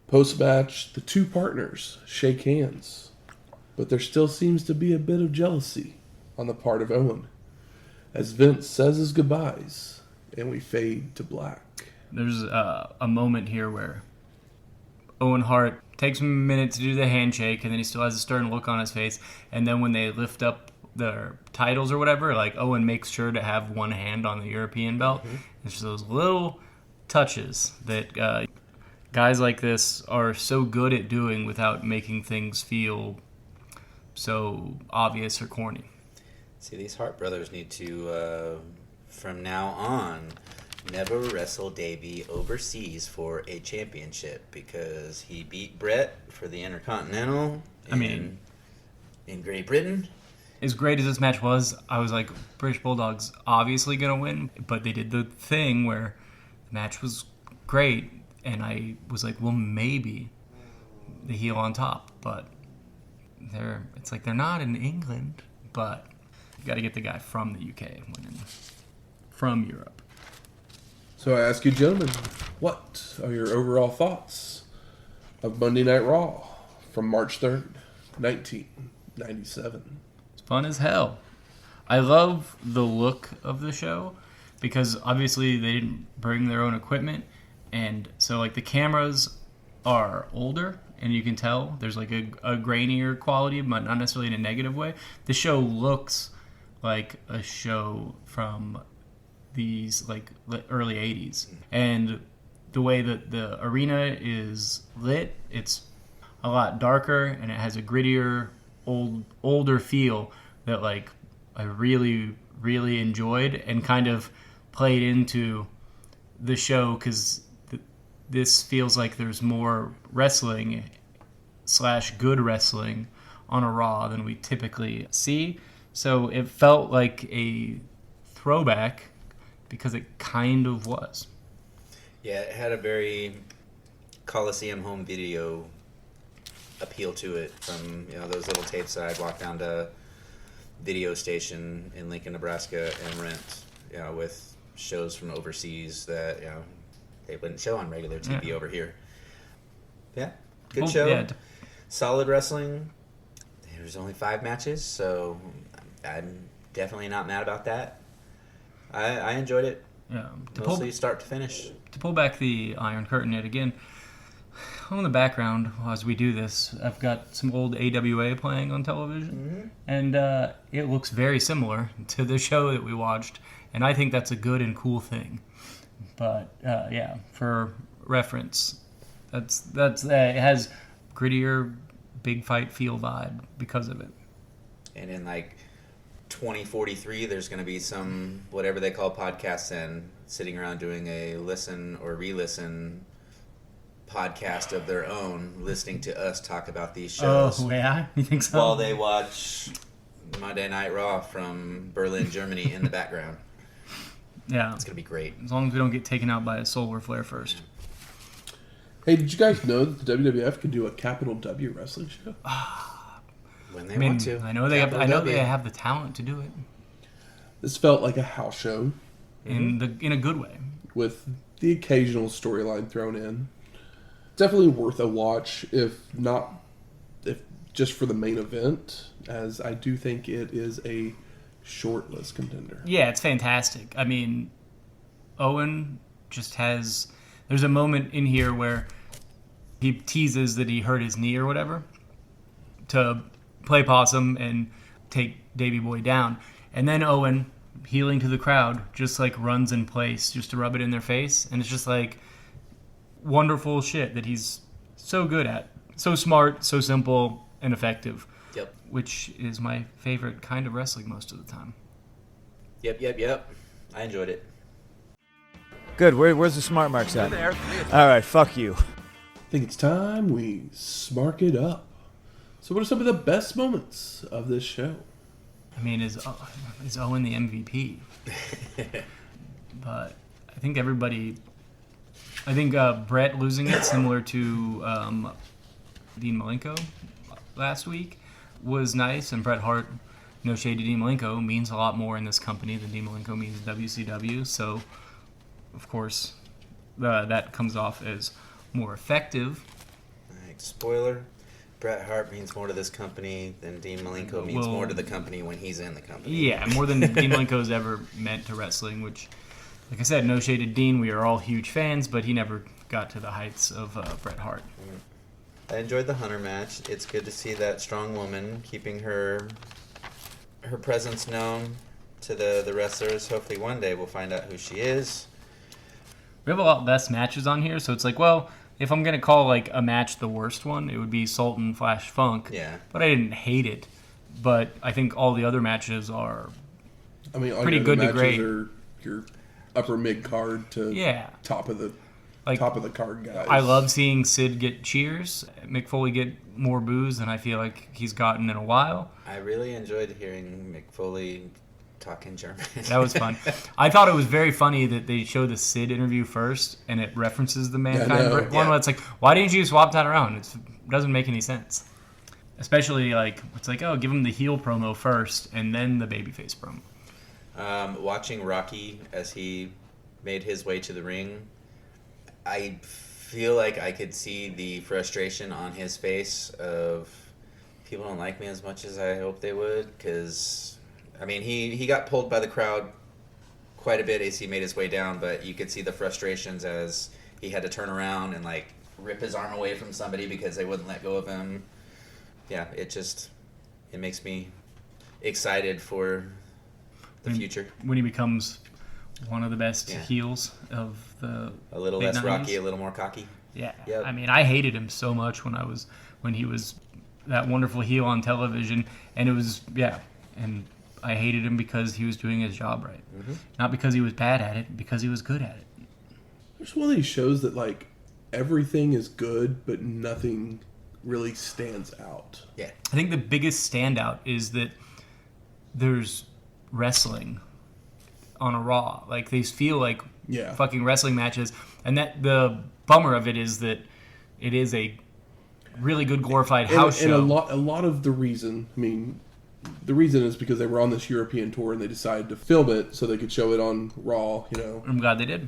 Post-match, the two partners shake hands. But there still seems to be a bit of jealousy on the part of Owen, as Vince says his goodbyes, and we fade to black. There's a moment here where Owen Hart takes him a minute to do the handshake, and then he still has a stern look on his face, and then when they lift up their titles or whatever, like Owen makes sure to have one hand on the European belt. Mm-hmm. It's just those little touches that guys like this are so good at doing without making things feel so obvious or corny. See, these Hart brothers need to, from now on, never wrestle Davey overseas for a championship, because he beat Bret for the Intercontinental in Great Britain. As great as this match was, I was like, British Bulldog's obviously going to win, but they did the thing where the match was great, And I was like, well, maybe the heel on top, but it's like they're not in England, but you got to get the guy from the UK winning from Europe. So I ask you, gentlemen, what are your overall thoughts of Monday Night Raw from March 3rd, 1997? It's fun as hell. I love the look of the show because obviously they didn't bring their own equipment, and so like the cameras are older, and you can tell there's like a grainier quality, but not necessarily in a negative way. The show looks like a show from these like early 80s, and the way that the arena is lit, it's a lot darker, and it has a grittier, older feel that like I really, really enjoyed and kind of played into the show because this feels like there's more wrestling / good wrestling on a Raw than we typically see. So it felt like a throwback because it kind of was. Yeah, it had a very Coliseum home video appeal to it from, those little tapes that I'd walk down to video station in Lincoln, Nebraska and rent, with shows from overseas that, they wouldn't show on regular TV over here. Yeah, good show. Yeah. Solid wrestling. There's only 5 matches, so I'm definitely not mad about that. I enjoyed it. Yeah, mostly start to finish. To pull back the Iron Curtain yet again, on the background as we do this, I've got some old AWA playing on television, and it looks very similar to the show that we watched, and I think that's a good and cool thing. But for reference, that's it has grittier, big fight feel vibe because of it. And in like 2043, there's going to be some whatever they call podcasts and sitting around doing a listen or re-listen podcast of their own, listening to us talk about these shows. Oh yeah, you think so? While they watch Monday Night Raw from Berlin, Germany in the background. Yeah, it's gonna be great. As long as we don't get taken out by a solar flare first. Hey, did you guys know that the WWF could do a capital W wrestling show? When they want to. I know they have the talent to do it. This felt like a house show in a good way, with the occasional storyline thrown in. Definitely worth a watch, if just for the main event, as I do think it is a short list contender. Yeah, it's fantastic. I mean, Owen just has... There's a moment in here where he teases that he hurt his knee or whatever to play possum and take Davey Boy down. And then Owen, healing to the crowd, just like runs in place just to rub it in their face. And it's just like wonderful shit that he's so good at. So smart, so simple, and effective. Yep. Which is my favorite kind of wrestling most of the time. Yep. I enjoyed it. Good. Where's the smart marks at? There. All right. Fuck you. I think it's time we smark it up. So what are some of the best moments of this show? I mean, is Owen the MVP? But I think Bret losing it, similar to Dean Malenko last week, was nice. And Bret Hart, no shade to Dean Malenko, means a lot more in this company than Dean Malenko means in WCW. So, of course, that comes off as more effective. Spoiler, Bret Hart means more to this company than Dean Malenko means more to the company when he's in the company. Yeah, more than Dean Malenko's ever meant to wrestling, which, like I said, no shade to Dean. We are all huge fans, but he never got to the heights of Bret Hart. I enjoyed the Hunter match. It's good to see that strong woman keeping her presence known to the wrestlers. Hopefully one day we'll find out who she is. We have a lot less matches on here, so it's like, well, if I'm going to call like a match the worst one, it would be Sultan / Funk. Yeah. But I didn't hate it. But I think all the other matches are pretty good to great. Are your upper mid card to top of the card guys. I love seeing Sid get cheers, Mick Foley get more boos than I feel like he's gotten in a while. I really enjoyed hearing Mick Foley talk in German. That was fun. I thought it was very funny that they show the Sid interview first, and it references the Mankind one. Yeah. Where it's like, why didn't you swap that around? It doesn't make any sense. Especially like it's like, oh, give him the heel promo first, and then the babyface promo. Watching Rocky as he made his way to the ring, I feel like I could see the frustration on his face of people don't like me as much as I hope they would, because I mean, he got pulled by the crowd quite a bit as he made his way down, but you could see the frustrations as he had to turn around and like rip his arm away from somebody because they wouldn't let go of him. Yeah, it makes me excited for the future. When he becomes one of the best heels of the a little less 90s. Rocky, a little more cocky. Yeah. Yep. I mean, I hated him so much when he was that wonderful heel on television, and it was and I hated him because he was doing his job right. Mm-hmm. Not because he was bad at it, because he was good at it. There's one of these shows that, like, everything is good, but nothing really stands out. Yeah. I think the biggest standout is that there's wrestling on a Raw. Like, these feel like fucking wrestling matches. And that the bummer of it is that it is a really good glorified house show. And a lot of the reason, the reason is because they were on this European tour and they decided to film it so they could show it on Raw, I'm glad they did.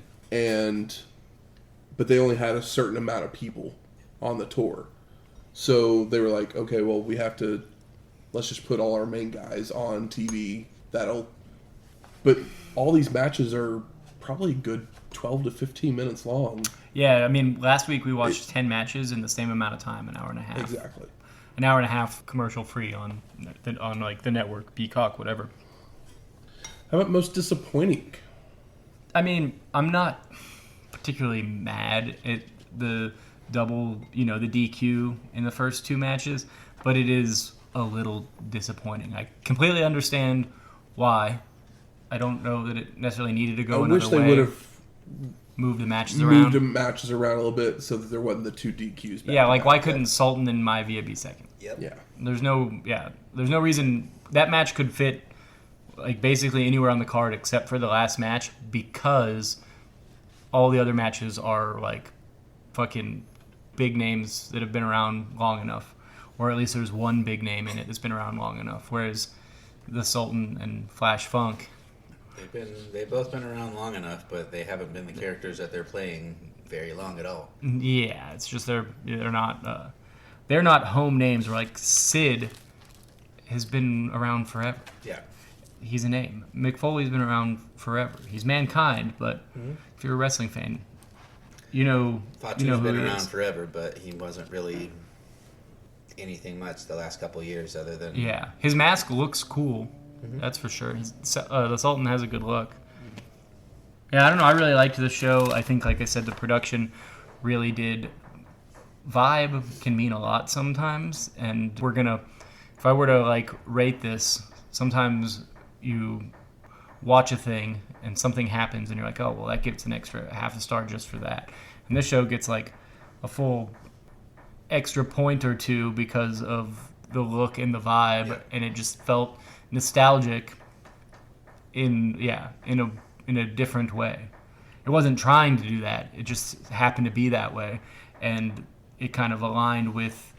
But they only had a certain amount of people on the tour. So they were like, okay, well, let's just put all our main guys on TV. But all these matches are probably a good 12 to 15 minutes long. Yeah, last week we watched 10 matches in the same amount of time, an hour and a half. Exactly. An hour and a half commercial free on like the network, Peacock, whatever. How about most disappointing? I'm not particularly mad at the double, the DQ in the first two matches, but it is a little disappointing. I completely understand why. I don't know that it necessarily needed to go another way. I wish they would have moved the matches around. Moved the matches around a little bit so that there wasn't the two DQs. Why couldn't Sultan and Maivia be second? Yep. Yeah. There's no reason that match could fit like basically anywhere on the card except for the last match, because all the other matches are like fucking big names that have been around long enough, or at least there's one big name in it that's been around long enough. Whereas the Sultan and Flash Funk, they've both been around long enough, but they haven't been the characters that they're playing very long at all. Yeah, it's just they're not home names. Or like Sid has been around forever. Yeah, he's a name. Mick Foley's been around forever. He's Mankind, but if you're a wrestling fan, Fatu's been around forever, but he wasn't really anything much the last couple of years other than... Yeah, his mask looks cool. Mm-hmm. That's for sure. The Sultan has a good look. Yeah, I don't know. I really liked the show. I think, like I said, the production really did. Vibe can mean a lot sometimes, and if I were to like rate this, sometimes you watch a thing and something happens and you're like, oh, well, that gets an extra half a star just for that. And this show gets like a full extra point or two because of the look and the vibe, and it just felt nostalgic in a different way. It wasn't trying to do that. It just happened to be that way, and it kind of aligned with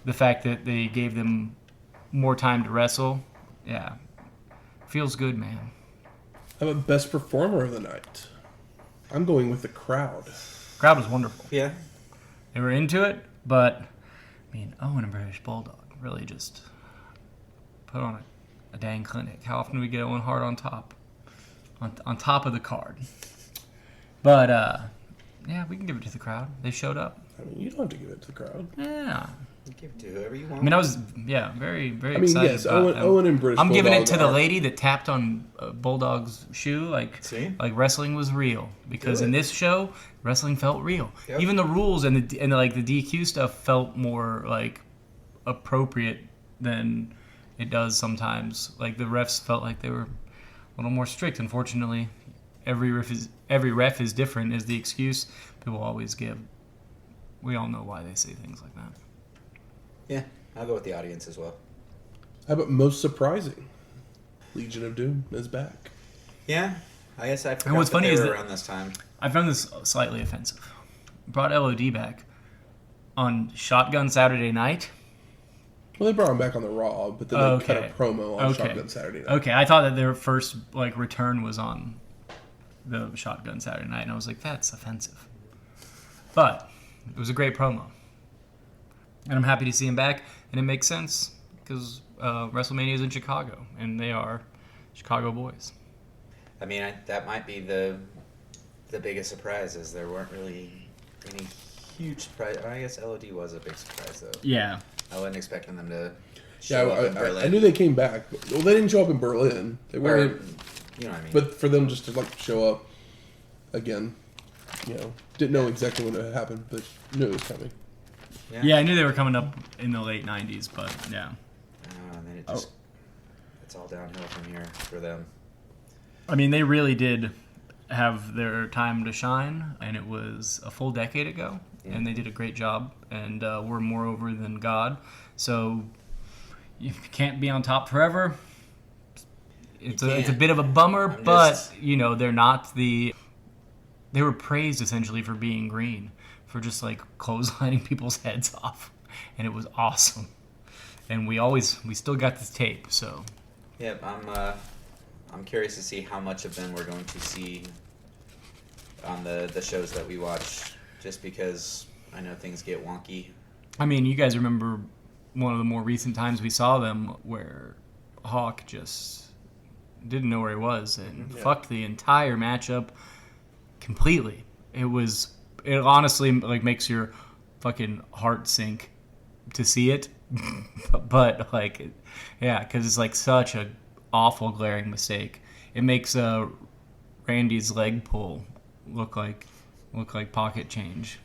the fact that they gave them more time to wrestle. Yeah. Feels good, man. How about best performer of the night? I'm going with the crowd. Crowd was wonderful. Yeah. They were into it, but Owen and British Bulldog really just put on a dang clinic. How often do we get Owen Hart on top? On top of the card. But, we can give it to the crowd. They showed up. You don't have to give it to the crowd. Yeah. Give it to whoever you want. I was, very, very excited. Yes, Owen and British I'm Bulldog giving it to the lady that tapped on Bulldog's shoe. Like wrestling was real. Because in this show, wrestling felt real. Yep. Even the rules and the DQ stuff felt more like appropriate than it does sometimes. Like the refs felt like they were a little more strict. Unfortunately, every ref is different is the excuse people always give. We all know why they say things like that. Yeah, I'll go with the audience as well. How about most surprising? Legion of Doom is back. Yeah, I guess I forgot And what's funny is that around this time. I found this slightly offensive. Brought LOD back on Shotgun Saturday Night. Well, they brought him back on the Raw, but then they cut a promo on Shotgun Saturday Night. Okay, I thought that their first return was on the Shotgun Saturday Night, and I was like, that's offensive. But it was a great promo. And I'm happy to see him back, and it makes sense because WrestleMania is in Chicago, and they are Chicago boys. I mean, that might be the biggest surprise, is there weren't really any huge surprise. I guess LOD was a big surprise, though. Yeah. I wasn't expecting them to show up in Berlin. I knew they came back. But, well, they didn't show up in Berlin. They weren't. You know what I mean. But for them just to show up again, didn't know exactly when it happened, but knew it was coming. Yeah, I knew they were coming up in the late 90s, but yeah. And then it's all downhill from here for them. I mean, they really did have their time to shine, and it was a full decade ago, and they did a great job, and were more over than God. So you can't be on top forever. It's a bit of a bummer, but they're not the. They were praised essentially for being green, for just clotheslining people's heads off, and it was awesome. And we still got this tape, so. Yeah, I'm curious to see how much of them we're going to see on the shows that we watch, just because I know things get wonky. I mean, you guys remember one of the more recent times we saw them where Hawk just didn't know where he was and fucked the entire matchup completely. It honestly makes your fucking heart sink to see it. But because it's such a awful glaring mistake. It makes Randy's leg pull look like pocket change.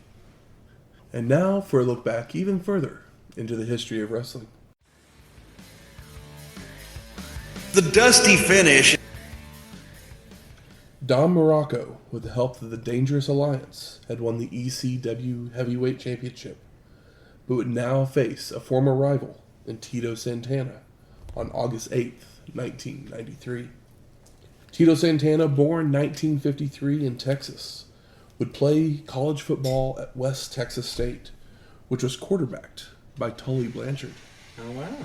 And now for a look back even further into the history of wrestling. The dusty finish. Don Morocco, with the help of the Dangerous Alliance, had won the ECW Heavyweight Championship, but would now face a former rival in Tito Santana on August 8th, 1993. Tito Santana, born 1953 in Texas, would play college football at West Texas State, which was quarterbacked by Tully Blanchard. Oh, wow.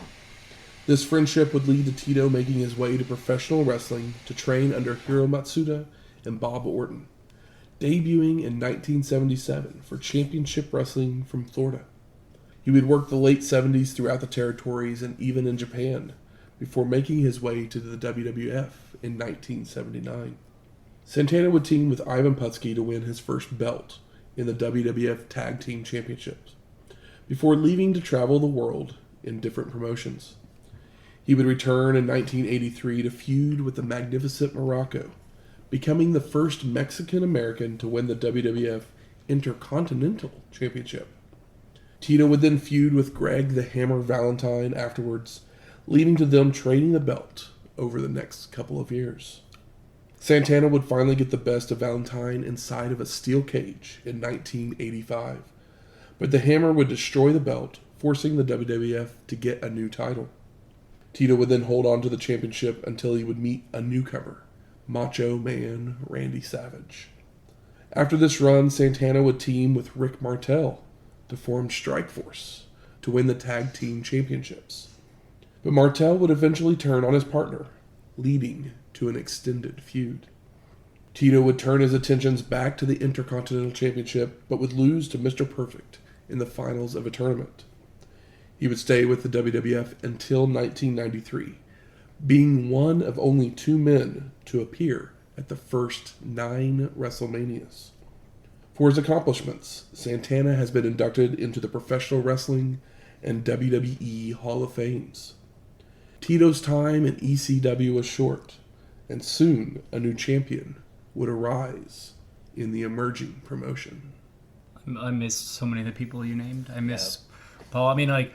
This friendship would lead to Tito making his way to professional wrestling to train under Hiro Matsuda and Bob Orton, debuting in 1977 for Championship Wrestling from Florida. He would work the late 70s throughout the territories and even in Japan, before making his way to the WWF in 1979. Santana would team with Ivan Putski to win his first belt in the WWF Tag Team Championships, before leaving to travel the world in different promotions. He would return in 1983 to feud with the Magnificent Morocco, becoming the first Mexican-American to win the WWF Intercontinental Championship. Tito would then feud with Greg the Hammer Valentine afterwards, leading to them trading the belt over the next couple of years. Santana would finally get the best of Valentine inside of a steel cage in 1985, but the Hammer would destroy the belt, forcing the WWF to get a new title. Tito would then hold on to the championship until he would meet a newcomer, Macho Man Randy Savage. After this run, Santana would team with Rick Martel to form Strikeforce to win the tag team championships. But Martel would eventually turn on his partner, leading to an extended feud. Tito would turn his attentions back to the Intercontinental Championship, but would lose to Mr. Perfect in the finals of a tournament. He would stay with the WWF until 1993, being one of only 2 men to appear at the first 9 WrestleManias. For his accomplishments, Santana has been inducted into the Professional Wrestling and WWE Hall of Fames. Tito's time in ECW was short, and soon a new champion would arise in the emerging promotion. I miss so many of the people you named. I miss Paul. I mean, I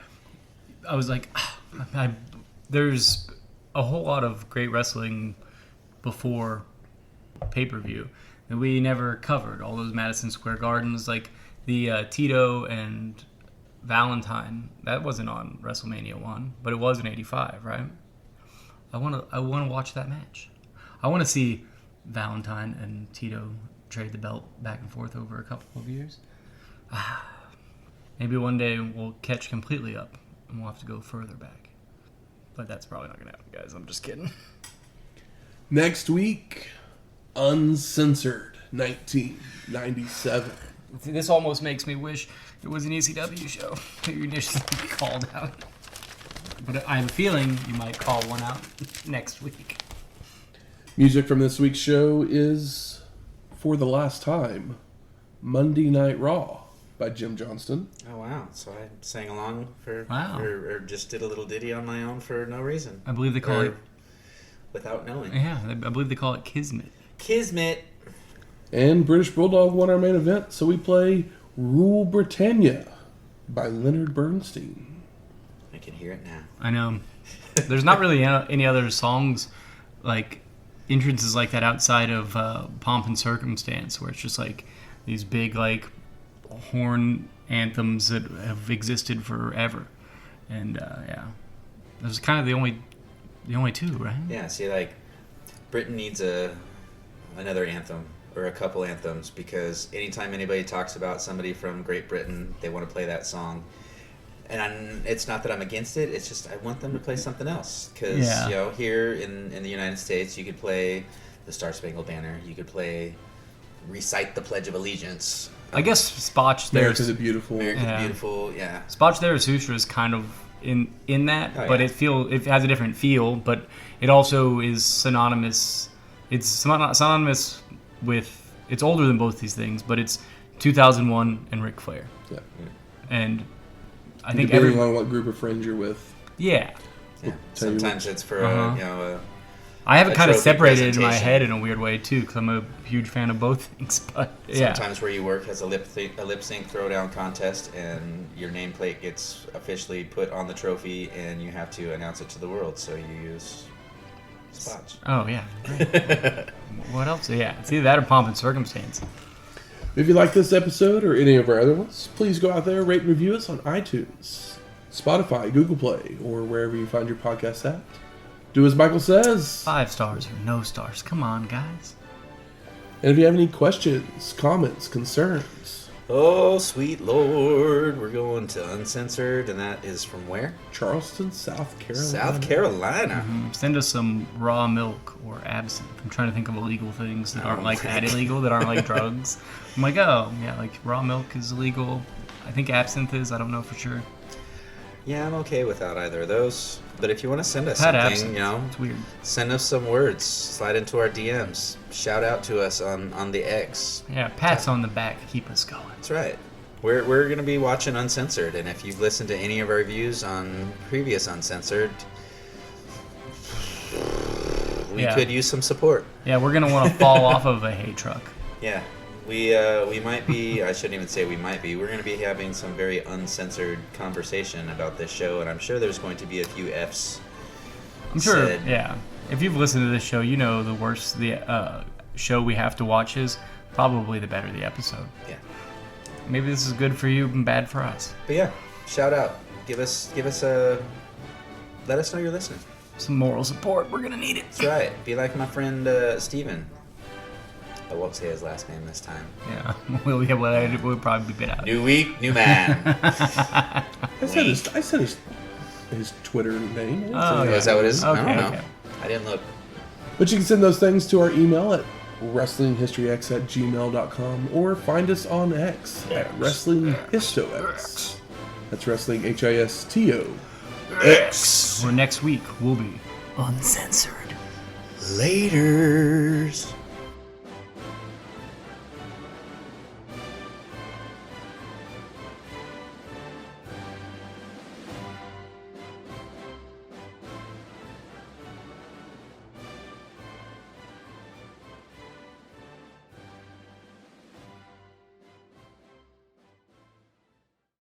was like, there's a whole lot of great wrestling before pay-per-view that we never covered. All those Madison Square Gardens, like the Tito and Valentine, that wasn't on WrestleMania 1, but it was in 85, right? I want to watch that match. I want to see Valentine and Tito trade the belt back and forth over a couple of years. Maybe one day we'll catch completely up and we'll have to go further back. But that's probably not going to happen, guys. I'm just kidding. Next week, Uncensored 1997. See, this almost makes me wish it was an ECW show that you initially called out. But I have a feeling you might call one out next week. Music from this week's show is, for the last time, Monday Night Raw by Jim Johnston. Oh, wow. So I sang along Wow. or just did a little ditty on my own for no reason. I believe they call it... Without knowing. Yeah, I believe they call it Kismet. Kismet. And British Bulldog won our main event, so we play Rule Britania by Leonard Bernstein. I can hear it now. I know. There's not really any other songs, like, entrances like that outside of Pomp and Circumstance, where it's just, like, these big, like, horn anthems that have existed forever. And, yeah. Those are kind of the only two, right? Yeah, see, like, Britain needs another anthem or a couple anthems, because anytime anybody talks about somebody from Great Britain, they want to play that song. And it's not that I'm against it, it's just I want them to play something else. Because, you know, here in the United States, you could play the Star Spangled Banner, you could recite the Pledge of Allegiance. I guess Spotch there. America the Beautiful. America the Beautiful, yeah. Spotch there Sustra is kind of in that, Oh, but yeah. it has a different feel, but it also is synonymous. It's synonymous with, it's older than both these things, but it's 2001 and Ric Flair. Yeah. And I think depending on what group of friends you're with. Yeah. Yeah. Tell you Sometimes it's for I have it a kind of trophy separated in my presentation. head in a weird way too, because I'm a huge fan of both things. But yeah, sometimes where you work has a lip sync throwdown contest, and your nameplate gets officially put on the trophy, and you have to announce it to the world. So you use Spotch. oh yeah. Great. What else? Yeah, it's either that or Pomp and Circumstance. If you like this episode or any of our other ones, please go out there, rate and review us on iTunes, Spotify, Google Play, or wherever you find your podcast at. Do as Michael says. 5 stars or no stars. Come on, guys. And if you have any questions, comments, concerns, Oh, sweet Lord, we're going to Uncensored, and that is from where? Charleston, South Carolina. South Carolina. Send us some raw milk or absinthe. I'm trying to think of illegal things that aren't like that illegal, that aren't like drugs. I'm like, oh, yeah, like raw milk is illegal. I think absinthe is. I don't know for sure. Yeah, I'm okay without either of those. But if you want to send us Pat something, absinthe. you know, It's weird. send us some words. Slide into our DMs. Shout out to us on the X. Yeah, pats on the back. Keep us going. That's right. We're going to be watching Uncensored, and if you've listened to any of our reviews on previous Uncensored, we Yeah. could use some support. Yeah, we're going to want to fall off of a hay truck. Yeah. We might be, I shouldn't even say we might be, we're going to be having some very uncensored conversation about this show, and I'm sure there's going to be a few Fs I'm sure, said. yeah. If you've listened to this show, you know the worse the show we have to watch is, probably the better the episode. Yeah. Maybe this is good for you and bad for us. But yeah, shout out. Give us let us know you're listening. Some moral support. We're going to need it. That's right. Be like my friend Steven. I won't say his last name this time. Yeah, we'll probably be bit out. New week, new man. I said his Twitter name. Oh, Is that what it is? I Okay, don't know. okay. I didn't look. But you can send those things to our email at WrestlingHistoryX@gmail.com or find us on X at WrestlingHistoX. That's Wrestling HISTO. X. Where next week we'll be uncensored. Laters.